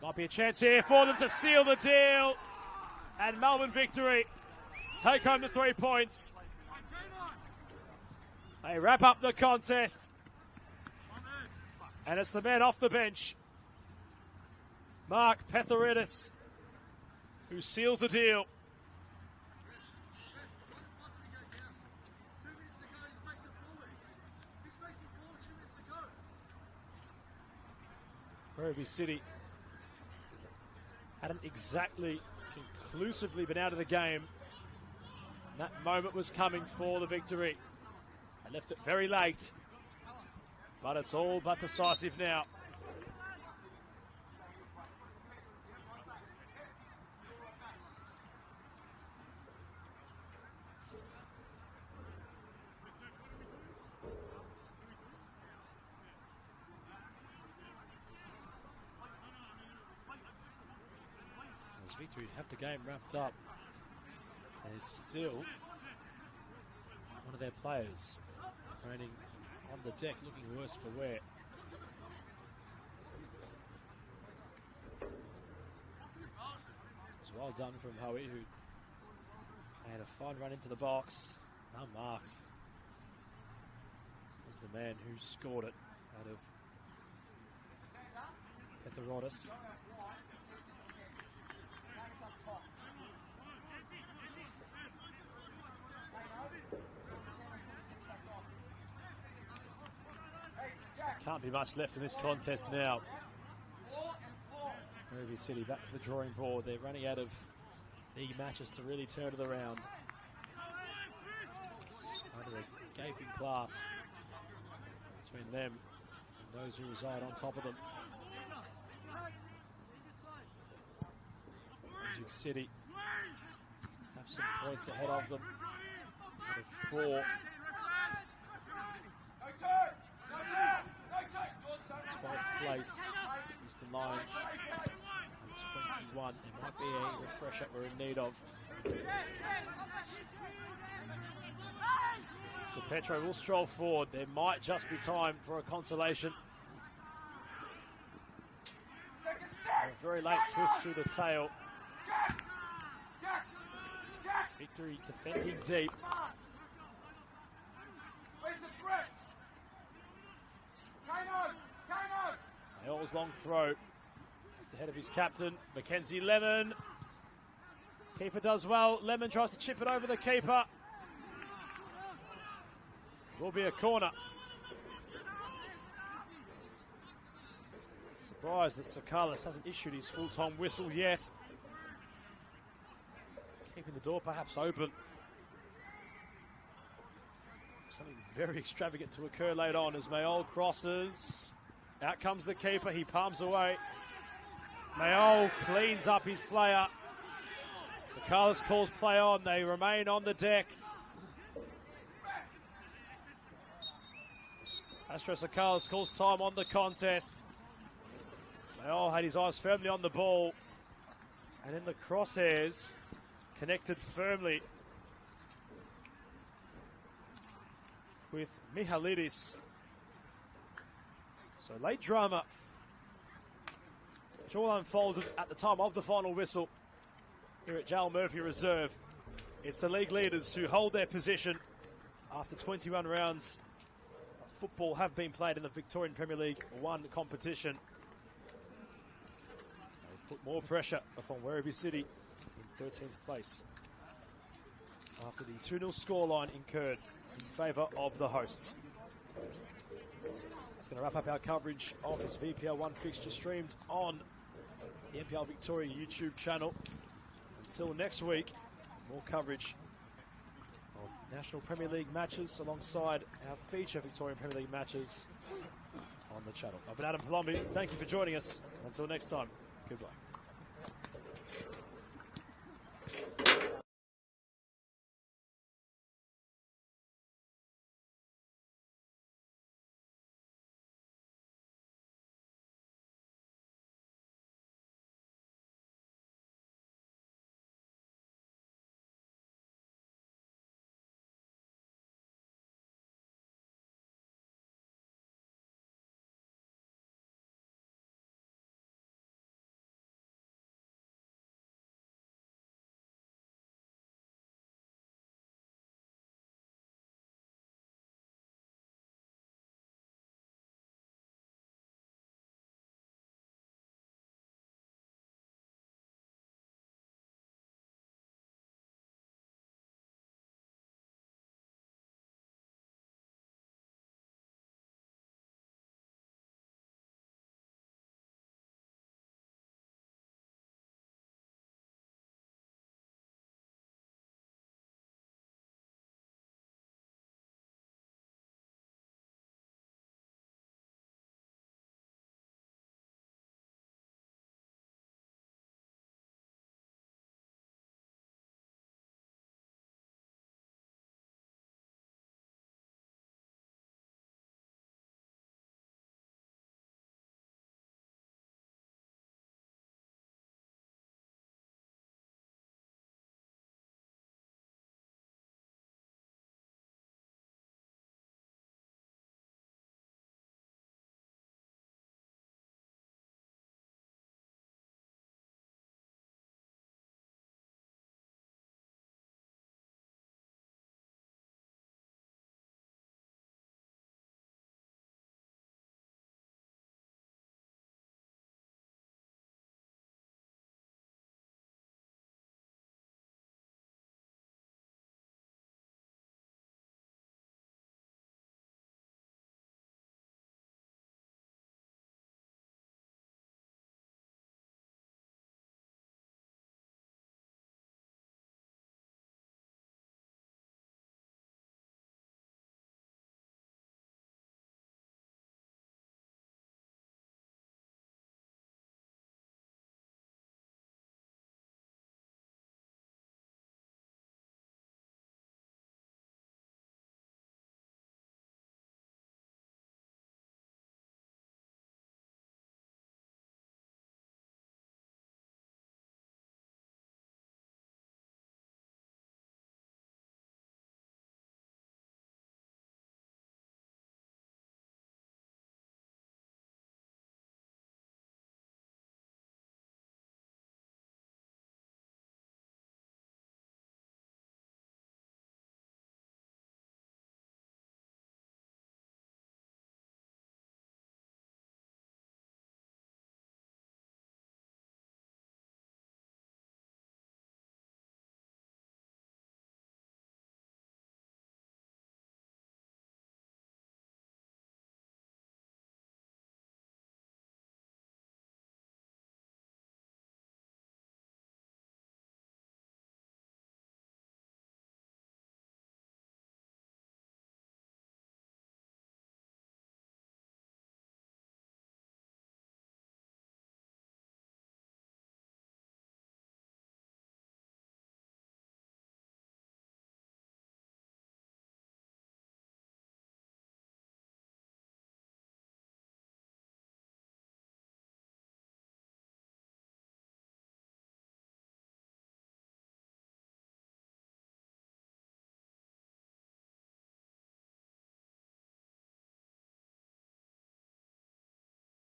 Might be a chance here for them to seal the deal. And Melbourne victory. Take home the 3 points. They wrap up the contest. And it's the man off the bench, Mark Pethoridis, who seals the deal. Werribee City hadn't exactly conclusively been out of the game. And that moment was coming for the Victory. They left it very late, but it's all but decisive now. As Victory have the game wrapped up, there's still one of their players training on the deck, looking worse for wear. It was well done from Howie, who had a fine run into the box, unmarked. Was the man who scored it out of Petherodis. Can't be much left in this contest now. Werribee City back to the drawing board. They're running out of league matches to really turn it around. Under a gaping class between them and those who reside on top of them. Music City have some points ahead of them. Out of 4. 12th place, Eastern Lions and 21. There might be a refresher we're in need of. The Petro will stroll forward. There might just be time for a consolation. A very late twist through the tail. Victory defending deep. Mayall's long throw. It's the head of his captain, Mackenzie Lemon. Keeper does well. Lemon tries to chip it over the keeper. Will be a corner. Surprised that Sakalis hasn't issued his full-time whistle yet. Keeping the door perhaps open. Something very extravagant to occur late on as Mayall crosses. Out comes the keeper, he palms away. Mayall cleans up his player. Sakalis calls play on, they remain on the deck. Astro Sakalis calls time on the contest. Mayall had his eyes firmly on the ball. And in the crosshairs, connected firmly with Mihalidis. So late drama, which all unfolded at the time of the final whistle here at Jal Murphy Reserve. It's the league leaders who hold their position after 21 rounds of football have been played in the Victorian Premier League 1 competition. They put more pressure upon Werribee City in 13th place after the 2-0 scoreline incurred in favour of the hosts. That's going to wrap up our coverage of this VPL 1 fixture streamed on the NPL Victoria YouTube channel. Until next week, more coverage of National Premier League matches alongside our feature Victorian Premier League matches on the channel. I've been Adam Palombi. Thank you for joining us. Until next time, goodbye.